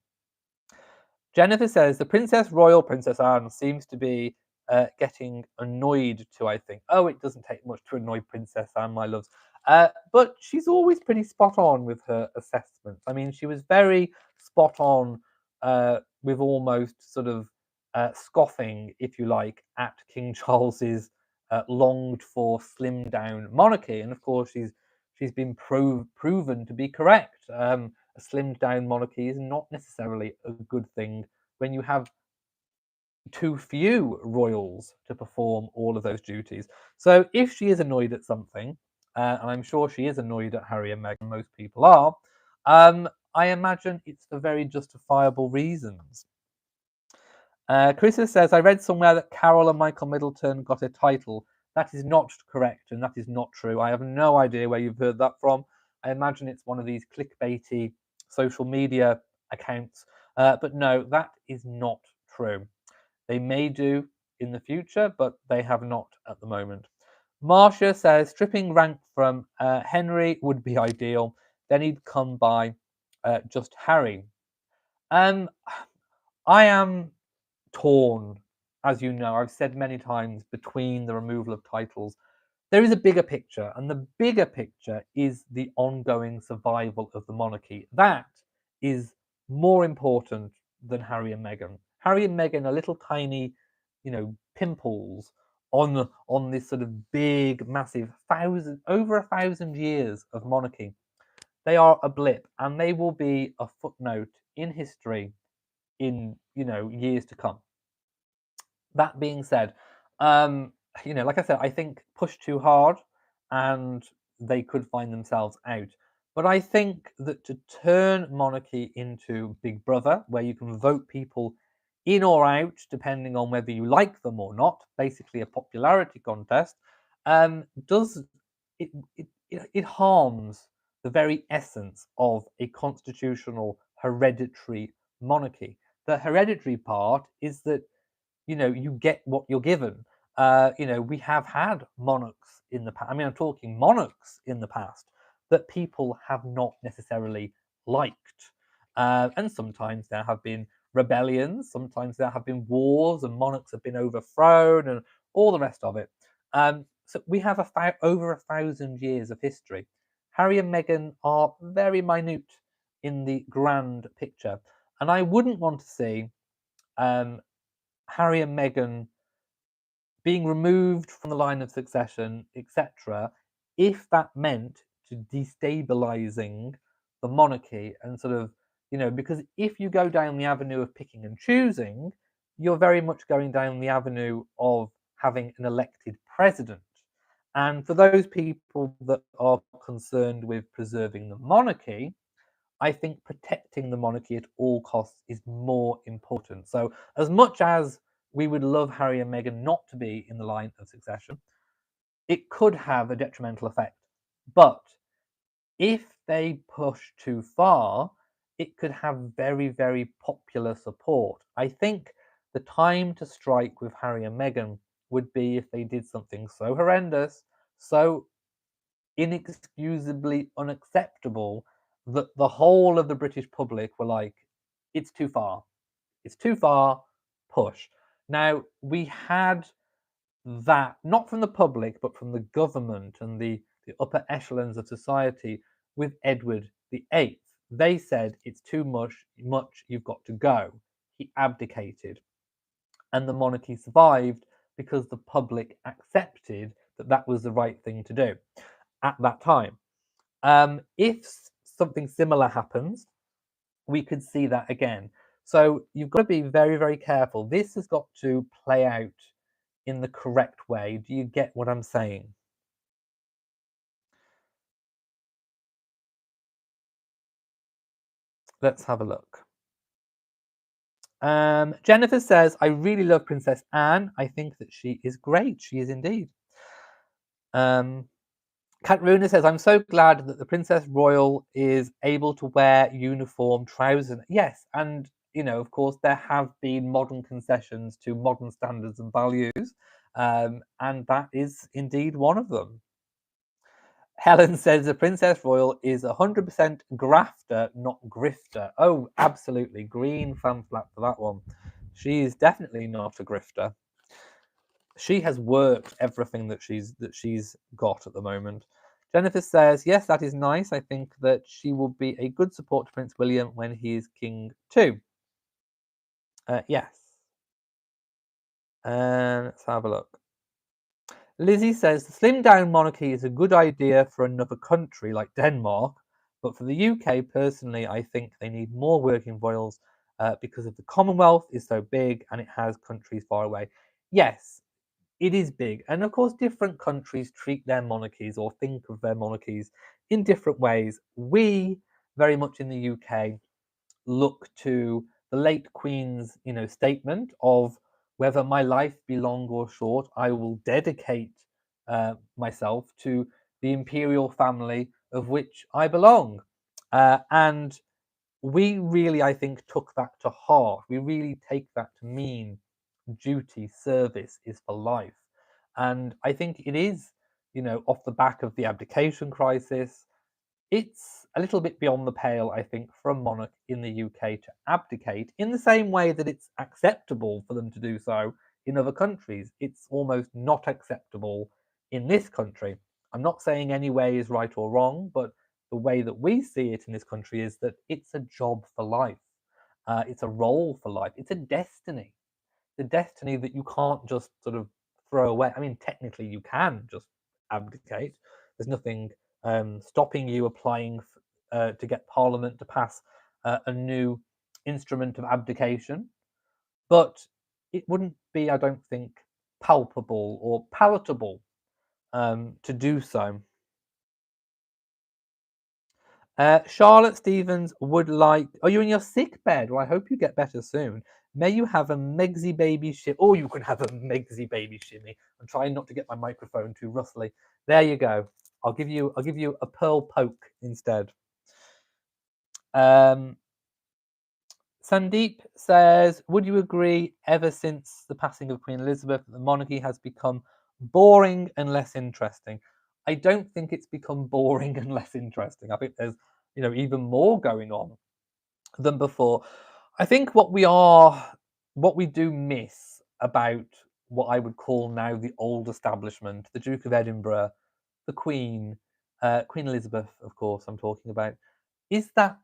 Jennifer says the Princess Royal, Princess Anne, seems to be getting annoyed too, I think. Oh, it doesn't take much to annoy Princess Anne, my loves. But she's always pretty spot on with her assessments. I mean, she was very spot on with almost sort of scoffing, if you like, at King Charles's longed for slimmed down monarchy. And of course, she's been proven to be correct. A slimmed down monarchy is not necessarily a good thing when you have too few royals to perform all of those duties. So if she is annoyed at something, and I'm sure she is annoyed at Harry and Meghan, most people are, I imagine it's for very justifiable reasons. Chrissa says, I read somewhere that Carol and Michael Middleton got a title. That is not correct, and that is not true. I have no idea where you've heard that from. I imagine it's one of these clickbaity social media accounts. But no, that is not true. They may do in the future, but they have not at the moment. Marcia says, stripping rank from Henry would be ideal. Then he'd come by just Harry. I am torn, as you know, I've said many times, between the removal of titles. There is a bigger picture, and the bigger picture is the ongoing survival of the monarchy. That is more important than Harry and Meghan. Harry and Meghan are little tiny, pimples on this sort of big, massive over 1,000 years of monarchy. They are a blip, and they will be a footnote in history in years to come. That being said, like I said, I think push too hard and they could find themselves out. But I think that to turn monarchy into Big Brother, where you can vote people in or out depending on whether you like them or not, basically a popularity contest, does it harms the very essence of a constitutional hereditary monarchy. The hereditary part is that you get what you're given. We have had monarchs in the past. I mean, I'm talking monarchs in the past that people have not necessarily liked. And sometimes there have been rebellions, sometimes there have been wars, and monarchs have been overthrown, and all the rest of it. So we have over 1,000 years of history. Harry and Meghan are very minute in the grand picture, and I wouldn't want to see um, Harry and Meghan being removed from the line of succession, etc., if that meant to destabilizing the monarchy and because if you go down the avenue of picking and choosing, you're very much going down the avenue of having an elected president. And for those people that are concerned with preserving the monarchy, I think protecting the monarchy at all costs is more important. So, as much as we would love Harry and Meghan not to be in the line of succession, it could have a detrimental effect. But if they push too far, it could have very, very popular support. I think the time to strike with Harry and Meghan would be if they did something so horrendous, so inexcusably unacceptable that the whole of the British public were like, it's too far. It's too far, push. Now, we had that, not from the public, but from the government and the upper echelons of society with Edward VIII. They said, it's too much, you've got to go. He abdicated. And the monarchy survived because the public accepted that that was the right thing to do at that time. If something similar happens, we could see that again. So you've got to be very, very careful. This has got to play out in the correct way. Do you get what I'm saying? Let's have a look. Jennifer says, I really love Princess Anne. I think that she is great. She is indeed. Katruna says, I'm so glad that the Princess Royal is able to wear uniform trousers. Yes, and of course, there have been modern concessions to modern standards and values, and that is indeed one of them. Helen says the Princess Royal is 100% grafter, not grifter. Oh, absolutely. Green fan flap for that one. She is definitely not a grifter. She has worked everything that she's got at the moment. Jennifer says, yes, that is nice. I think that she will be a good support to Prince William when he is king too. Yes. Let's have a look. Lizzie says the slim down monarchy is a good idea for another country like Denmark, but for the UK, personally, I think they need more working royals because of the Commonwealth is so big and it has countries far away. Yes, it is big. And of course, different countries treat their monarchies or think of their monarchies in different ways. We, very much in the UK, look to the late Queen's, statement of whether my life be long or short, I will dedicate myself to the imperial family of which I belong. And we really, I think, took that to heart. We really take that to mean duty, service is for life. And I think it is, off the back of the abdication crisis, it's a little bit beyond the pale, I think, for a monarch in the UK to abdicate in the same way that it's acceptable for them to do so in other countries. It's almost not acceptable in this country. I'm not saying any way is right or wrong, but the way that we see it in this country is that it's a job for life. It's a role for life. It's a destiny. The destiny that you can't just sort of throw away. I mean, technically, you can just abdicate. There's nothing stopping you applying to get Parliament to pass a new instrument of abdication. But it wouldn't be, I don't think, palpable or palatable to do so. Charlotte Stevens would like. Are you in your sick bed? Well, I hope you get better soon. May you have a Megsy baby shimmy. Oh, you can have a Megsy baby shimmy. I'm trying not to get my microphone too rustly. There you go. I'll give you a pearl poke instead. Sandeep says, would you agree, ever since the passing of Queen Elizabeth, the monarchy has become boring and less interesting? I don't think it's become boring and less interesting. I think there's, even more going on than before. I think what we do miss about what I would call now the old establishment, the Duke of Edinburgh, the Queen, Queen Elizabeth, of course, I'm talking about, is that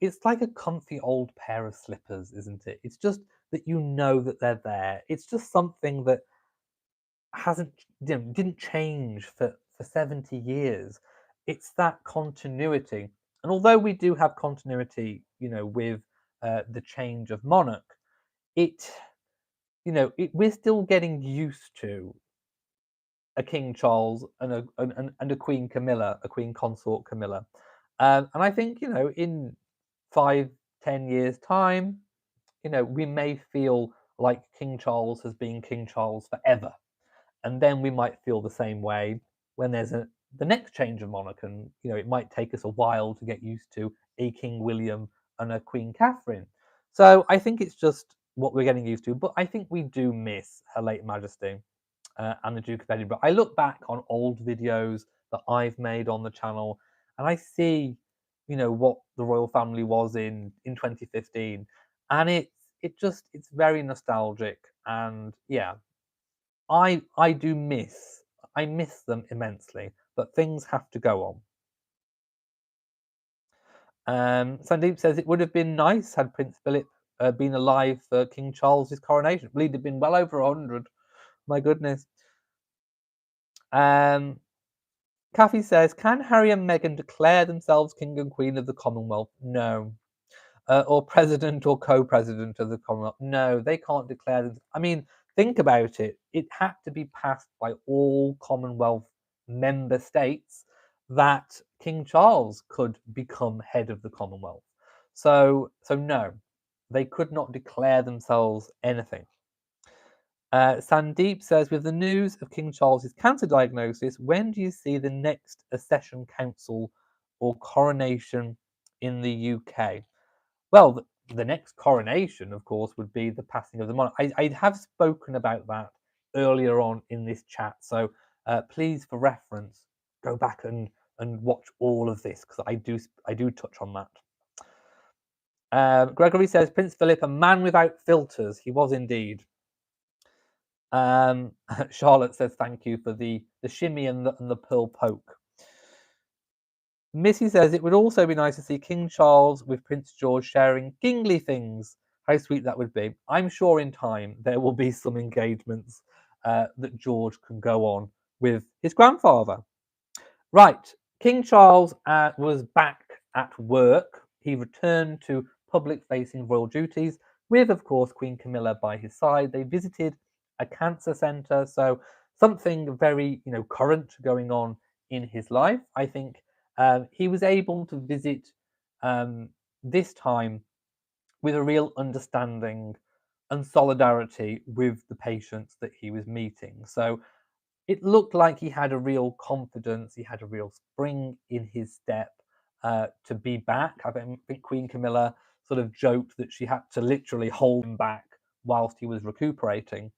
it's like a comfy old pair of slippers, isn't it? It's just that you know that they're there. It's just something that hasn't didn't change for 70 years. It's that continuity. And although we do have continuity, with the change of monarch, it we're still getting used to a King Charles and a Queen Camilla, a Queen Consort Camilla. And I think, in 5-10 years time, we may feel like King Charles has been King Charles forever. And then we might feel the same way when there's the next change of monarch, and it might take us a while to get used to a King William and a Queen Catherine. So I think it's just what we're getting used to, but I think we do miss Her late Majesty and the Duke of Edinburgh. I look back on old videos that I've made on the channel, and I see, what the royal family was in 2015, and it's very nostalgic, and yeah, I do miss them immensely, but things have to go on. Sandeep says it would have been nice had Prince Philip been alive for King Charles's coronation. Well, he'd have been well over 100. My goodness. Kathy says, can Harry and Meghan declare themselves King and Queen of the Commonwealth? No. Or President or Co-President of the Commonwealth? No, they can't declare them. I mean, think about it. It had to be passed by all Commonwealth member states that King Charles could become head of the Commonwealth. So no, they could not declare themselves anything. Sandeep says, with the news of King Charles's cancer diagnosis, when do you see the next accession council or coronation in the UK? Well, the next coronation, of course, would be the passing of the monarch. I have spoken about that earlier on in this chat, so please, for reference, go back and watch all of this, because I do touch on that. Gregory says, Prince Philip, a man without filters. He was indeed. Charlotte says, thank you for the shimmy and the pearl poke. Missy says, it would also be nice to see King Charles with Prince George sharing gingly things. How sweet that would be. I'm sure in time there will be some engagements that George can go on with his grandfather. Right, King Charles was back at work. He returned to public-facing royal duties with, of course, Queen Camilla by his side. They visited a cancer centre, so something very, current going on in his life. I think he was able to visit this time with a real understanding and solidarity with the patients that he was meeting. So it looked like he had a real confidence, he had a real spring in his step to be back. I think Queen Camilla sort of joked that she had to literally hold him back whilst he was recuperating.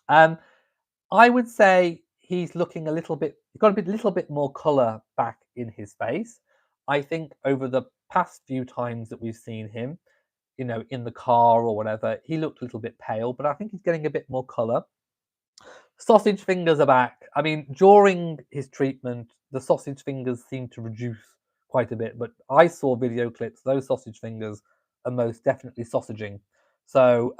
I would say he's looking a little bit, he's got a little bit more colour back in his face. I think over the past few times that we've seen him, in the car or whatever, he looked a little bit pale, but I think he's getting a bit more colour. Sausage fingers are back. I mean, during his treatment, the sausage fingers seemed to reduce quite a bit, but I saw video clips. Those sausage fingers are most definitely sausaging. So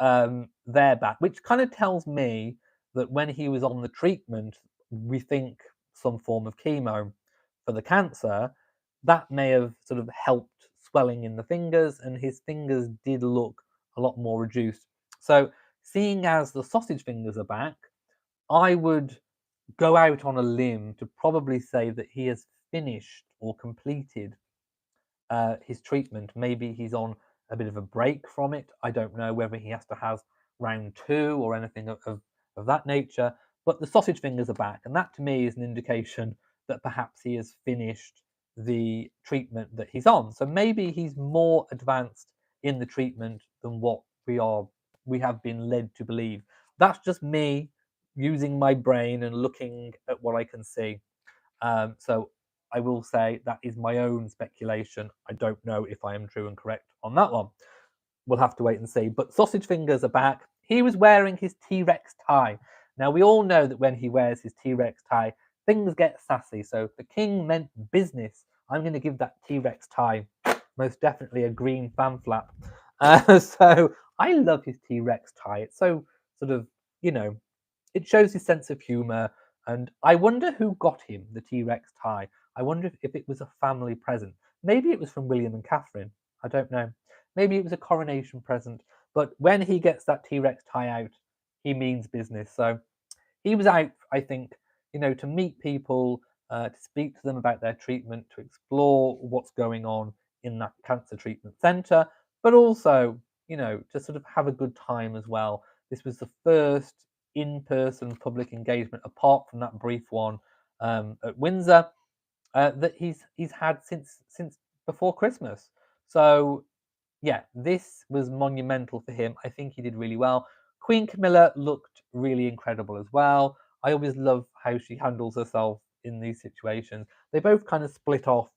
they're back, which kind of tells me that when he was on the treatment, we think some form of chemo for the cancer, that may have sort of helped swelling in the fingers, and his fingers did look a lot more reduced. So seeing as the sausage fingers are back, I would go out on a limb to probably say that he has finished or completed his treatment. Maybe he's on a bit of a break from it. I don't know whether he has to have round 2 or anything of that nature. But the sausage fingers are back, and that to me is an indication that perhaps he has finished the treatment that he's on. So maybe he's more advanced in the treatment than what we have been led to believe. That's just me using my brain and looking at what I can see. So I will say that is my own speculation. I don't know if I am true and correct on that one. We'll have to wait and see. But sausage fingers are back. He was wearing his T-Rex tie. Now we all know that when he wears his T-Rex tie, things get sassy. So the king meant business. I'm going to give that T-Rex tie most definitely a green fan flap. So I love his T-Rex tie. It's so sort of, you know, it shows his sense of humor. And I wonder who got him the T-Rex tie. I wonder if it was a family present. Maybe it was from William and Catherine. I don't know. Maybe it was a coronation present. But when he gets that T-Rex tie out, he means business. So he was out, I think, to meet people, to speak to them about their treatment, to explore what's going on in that cancer treatment centre, but also, to sort of have a good time as well. This was the first in-person public engagement, apart from that brief one at Windsor, that he's had since before Christmas. So yeah, this was monumental for him. I think he did really well. Queen Camilla looked really incredible as well. I always love how she handles herself in these situations. They both kind of split off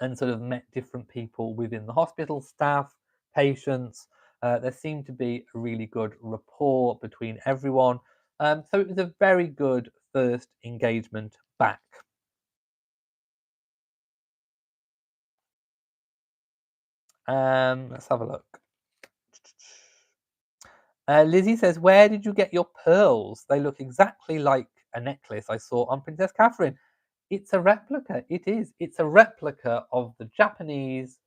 and sort of met different people within the hospital, staff, patients. There seemed to be a really good rapport between everyone. So it was a very good first engagement back. Let's have a look. Lizzie says, "Where did you get your pearls? They look exactly like a necklace I saw on Princess Catherine." It's a replica. It is. It's a replica of the Japanese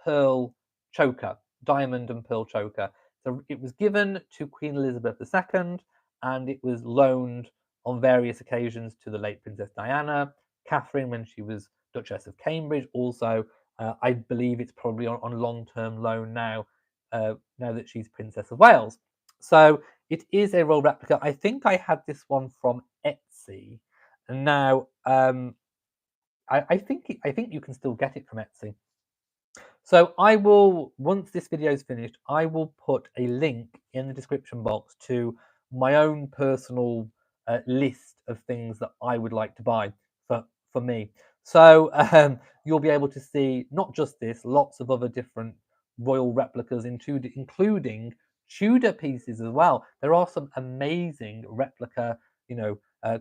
pearl choker, diamond and pearl choker. So it was given to Queen Elizabeth II, and it was loaned on various occasions to the late Princess Diana, Catherine when she was Duchess of Cambridge. Also, I believe it's probably on long-term loan now, now that she's Princess of Wales. So it is a royal replica. I think I had this one from Etsy. And now, I think you can still get it from Etsy. So I will, once this video is finished, I will put a link in the description box to my own personal list of things that I would like to buy for me. So you'll be able to see not just this, lots of other different royal replicas, including Tudor pieces as well. There are some amazing replica,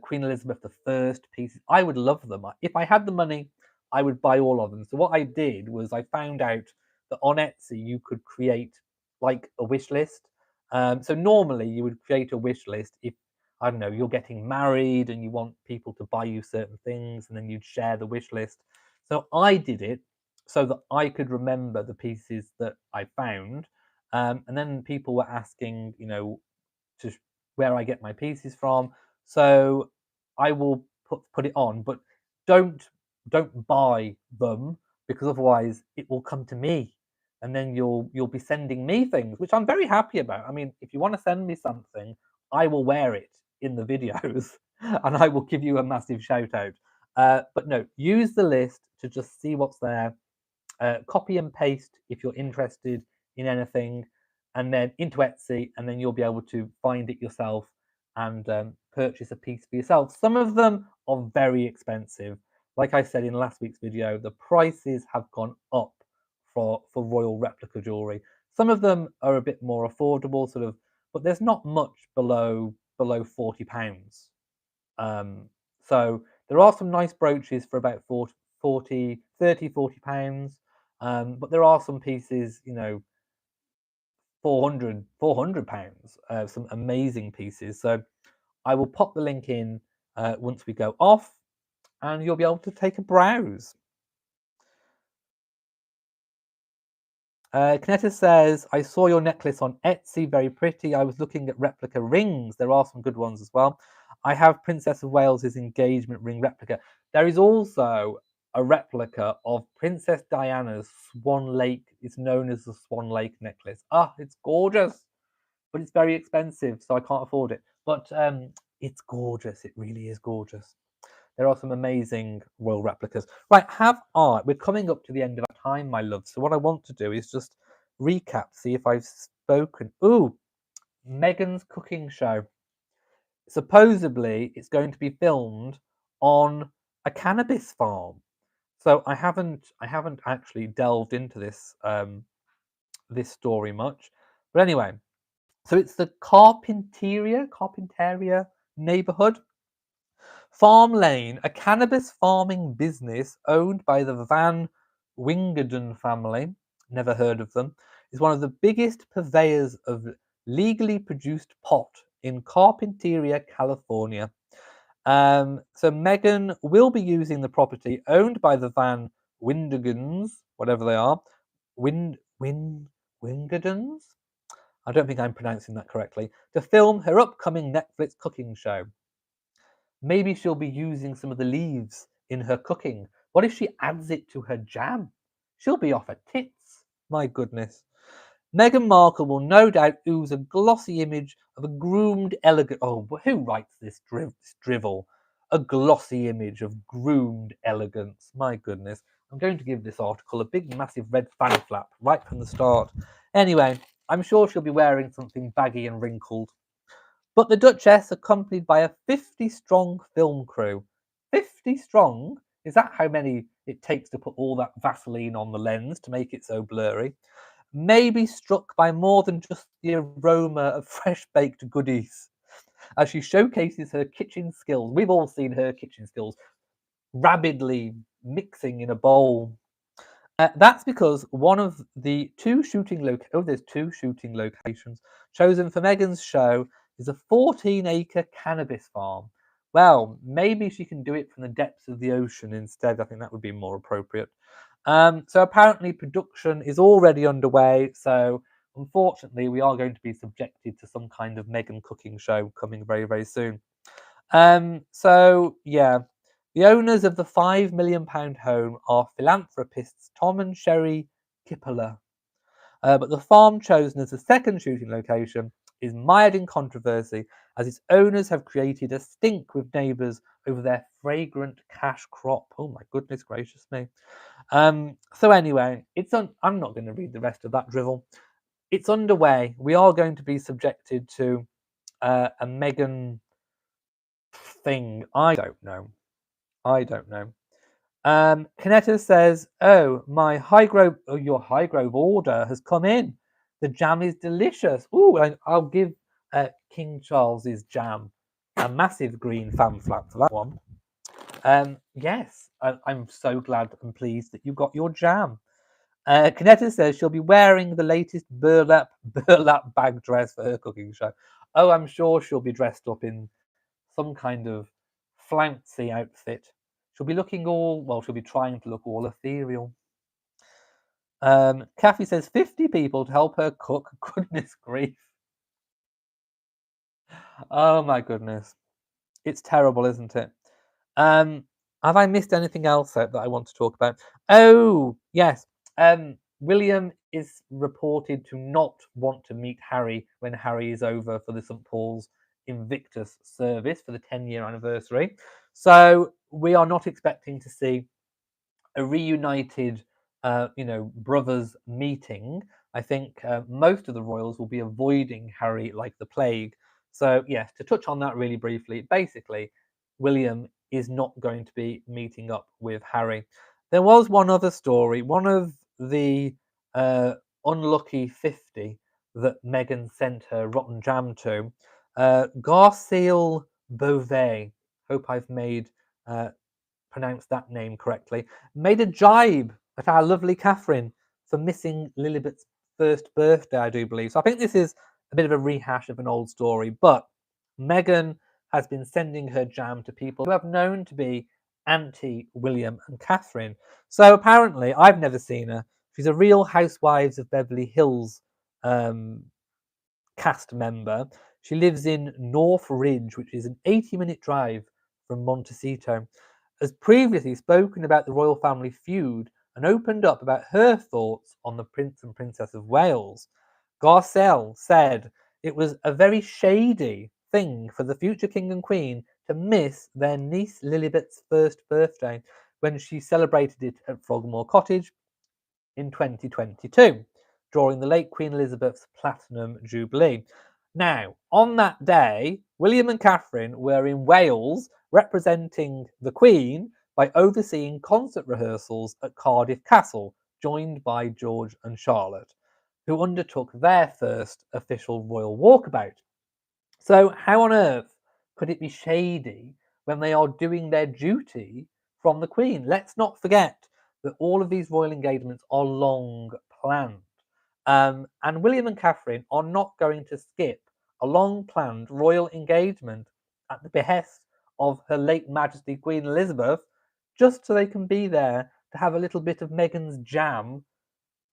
Queen Elizabeth I pieces. I would love them. If I had the money, I would buy all of them. So what I did was I found out that on Etsy you could create like a wish list. So normally you would create a wish list if, I don't know, you're getting married and you want people to buy you certain things, and then you'd share the wish list. So I did it so that I could remember the pieces that I found. And then people were asking, to where I get my pieces from. So I will put it on, but don't buy them, because otherwise it will come to me, and then you'll be sending me things, which I'm very happy about. I mean, if you want to send me something, I will wear it in the videos and I will give you a massive shout out. But no, use the list to just see what's there. Copy and paste if you're interested in anything, and then into Etsy, and then you'll be able to find it yourself and purchase a piece for yourself. Some of them are very expensive. Like I said in last week's video, the prices have gone up for royal replica jewelry. Some of them are a bit more affordable, sort of, but there's not much below £40. So there are some nice brooches for about 40 £40 but there are some pieces, 400 £400, some amazing pieces. So I will pop the link in once we go off, and you'll be able to take a browse. Kaneta says, I saw your necklace on Etsy, very pretty. I was looking at replica rings. There are some good ones as well. I have Princess of Wales's engagement ring replica. There is also a replica of Princess Diana's Swan Lake. It's known as the Swan Lake necklace. Ah, it's gorgeous, but it's very expensive, so I can't afford it. But it's gorgeous. It really is gorgeous. There are some amazing royal replicas. Right, we're coming up to the end of our time, my love. So what I want to do is just recap, see if I've spoken. Ooh, Meghan's cooking show. Supposedly, it's going to be filmed on a cannabis farm. So I haven't actually delved into this story much. But anyway, so it's the Carpinteria neighborhood. Farm Lane, a cannabis farming business owned by the Van Wingerden family, never heard of them, is one of the biggest purveyors of legally produced pot in Carpinteria, California. So Meghan will be using the property owned by the Van Wingerden's, whatever they are, Wingerden's. I don't think I'm pronouncing that correctly, to film her upcoming Netflix cooking show. Maybe she'll be using some of the leaves in her cooking. What if she adds it to her jam? She'll be off her tits. My goodness. Meghan Markle will no doubt ooze a glossy image of a groomed, elegant. Oh, who writes this drivel? A glossy image of groomed elegance. My goodness. I'm going to give this article a big, massive red fan flap right from the start. Anyway, I'm sure she'll be wearing something baggy and wrinkled. But the Duchess, accompanied by a 50-strong film crew. 50 strong? Is that how many it takes to put all that Vaseline on the lens to make it so blurry? May be struck by more than just the aroma of fresh-baked goodies as she showcases her kitchen skills. We've all seen her kitchen skills rabidly mixing in a bowl. That's because one of the there's two shooting locations chosen for Meghan's show is a 14-acre cannabis farm. Well, maybe she can do it from the depths of the ocean instead. I think that would be more appropriate. So apparently production is already underway. So unfortunately, we are going to be subjected to some kind of Meghan cooking show coming very, very soon. So yeah, the owners of the £5 million home are philanthropists Tom and Sherry Kippeler. But the farm chosen as the second shooting location is mired in controversy as its owners have created a stink with neighbours over their fragrant cash crop. Oh my goodness gracious me. So anyway, I'm not going to read the rest of that drivel. It's underway. We are going to be subjected to a Meghan thing. I don't know. Canetta says, "Oh, your Highgrove order has come in. The jam is delicious. Ooh, I'll give King Charles's jam a massive green fan flap for that one. Yes, I'm so glad and pleased that you got your jam." Canetta says she'll be wearing the latest burlap bag dress for her cooking show. Oh, I'm sure she'll be dressed up in some kind of flouncy outfit. She'll be she'll be trying to look all ethereal. Kathy says 50 people to help her cook. Goodness grief. Oh my goodness. It's terrible, isn't it? Have I missed anything else that I want to talk about? Oh, yes. William is reported to not want to meet Harry when Harry is over for the St Paul's Invictus service for the 10-year anniversary. So we are not expecting to see a reunited, brothers meeting. I think most of the royals will be avoiding Harry like the plague. So yes, to touch on that really briefly, basically, William is not going to be meeting up with Harry. There was one other story, one of the unlucky 50 that Meghan sent her rotten jam to. Garcelle Beauvais, hope I've pronounced that name correctly, made a jibe at our lovely Catherine for missing Lilibet's first birthday, I do believe. So I think this is a bit of a rehash of an old story, but Meghan has been sending her jam to people who have known to be anti-William and Catherine. So apparently, I've never seen her. She's a Real Housewives of Beverly Hills cast member. She lives in North Ridge, which is an 80-minute drive from Montecito. Has previously spoken about the royal family feud and opened up about her thoughts on the Prince and Princess of Wales. Garcelle said it was a very shady thing for the future king and queen to miss their niece Lilibet's first birthday when she celebrated it at Frogmore Cottage in 2022 during the late Queen Elizabeth's Platinum Jubilee. Now, on that day, William and Catherine were in Wales representing the Queen by overseeing concert rehearsals at Cardiff Castle, joined by George and Charlotte, who undertook their first official royal walkabout. So, how on earth could it be shady when they are doing their duty from the Queen? Let's not forget that all of these royal engagements are long planned. And William and Catherine are not going to skip a long planned royal engagement at the behest of Her late Majesty Queen Elizabeth just so they can be there to have a little bit of Meghan's jam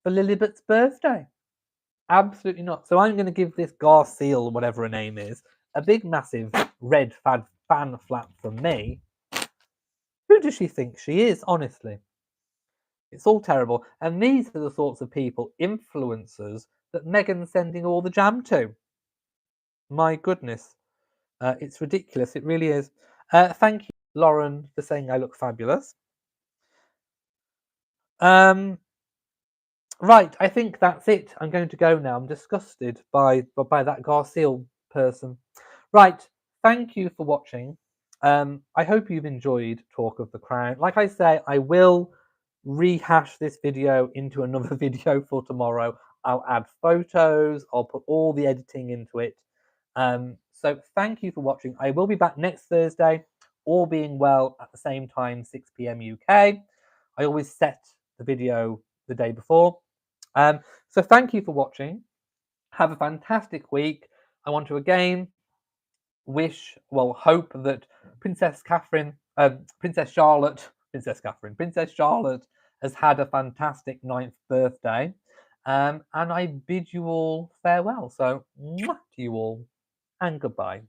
for Lilibet's birthday. Absolutely not. So I'm going to give this Garcelle, whatever her name is, a big massive red fan flap from me. Who does she think she is, honestly? It's all terrible. And these are the sorts of people, influencers, that Meghan's sending all the jam to. My goodness. It's ridiculous. It really is. Thank you, Lauren, for saying I look fabulous. Right, I think that's it. I'm going to go now. I'm disgusted by that Garcelle person. Right, thank you for watching. I hope you've enjoyed Talk of the Crown. Like I say, I will rehash this video into another video for tomorrow. I'll add photos. I'll put all the editing into it. So thank you for watching. I will be back next Thursday, all being well, at the same time, 6 p.m. UK. I always set the video the day before. So thank you for watching. Have a fantastic week. I want to again hope that Princess Charlotte has had a fantastic 9th birthday. And I bid you all farewell. So, mwah to you all, and goodbye.